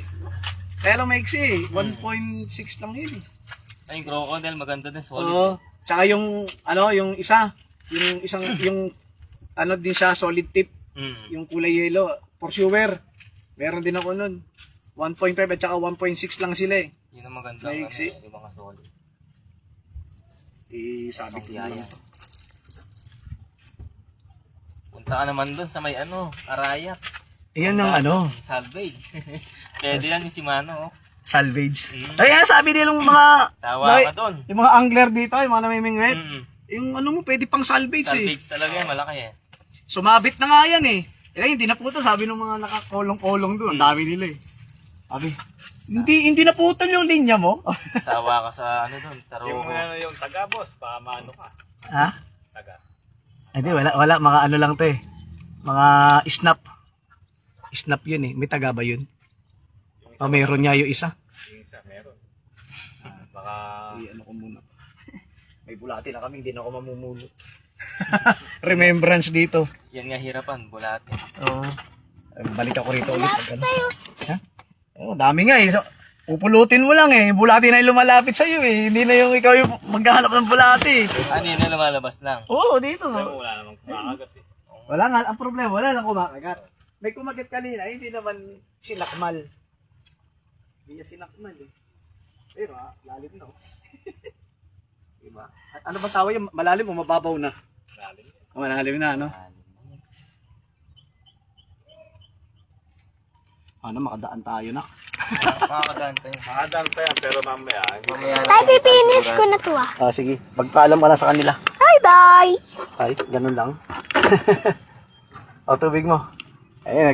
Kaya lang maiksi eh. 1.6 lang yun eh. Ay, yung crocodile, maganda din, solid. Oo. Tsaka yung, ano, yung isa. Yung isang, yung, ano din siya, solid tip. Yung kulay yellow. For sure. Meron din ako nun. 1.5 at saka 1.6 lang sila eh. Yun ang maganda. Maiksi. Ano, yung mga solid. Sabi ko Yaya. lang. Punta ka naman doon sa may ano, Arayak. Ayan ang ano, Salvage. Pwede yan yung Shimano. Oh. salvage. Kaya sabi nilang mga, Sawa ka doon. yung mga angler dito, yung mga namimingwit. Mm. Yung ano mo, pwede pang salvage eh. Salvage talaga yan, malaki eh. Sumabit na nga yan eh. Hindi na puto, sabi ng mga nakakolong-kolong doon. Ang dami nila eh. Sabi, hindi na putol yung linya mo. Sawa ka sa ano doon, sa Yung, Rojo. yung taga-boss, paamano ka. Ha? Taga. Hindi, wala. Mga ano lang to eh. Mga snap. Snap yun eh. May taga ba yun? O meron niya yung isa. Yung isa, meron. Baka... Ano ko muna. May bulati na kami, hindi na ako mamumulo. Remembrance dito. Yan nga hirapan, bulate. Oo. Balik ako rito ulit. Ano? Ha? Oh, dami nga eh. So, pupulutin mo lang eh. Bulati na yung lumalapit sa'yo eh. Hindi na yung ikaw yung maghahanap ng bulati. Ano yun na lumalabas lang? Oo, dito. wala namang kumakagat eh. Wala nga. Ang problema, wala nang kumakagat. May kumagat kanina, hindi naman sinakmal. Hindi niya sinakmal eh. Pero lalim na oh. Diba? Ano ba tawag yung malalim o mababaw na? Lalim. Malalim na, ano? Ano, makadaan tayo na. Makakadaan tayo. Makadaan pa yan, pero mamaya. Tay, pipinish ko na to ah. Sige. Magpaalam ka na sa kanila. Bye-bye! Ay, ganun lang. O, tubig mo. Ayun,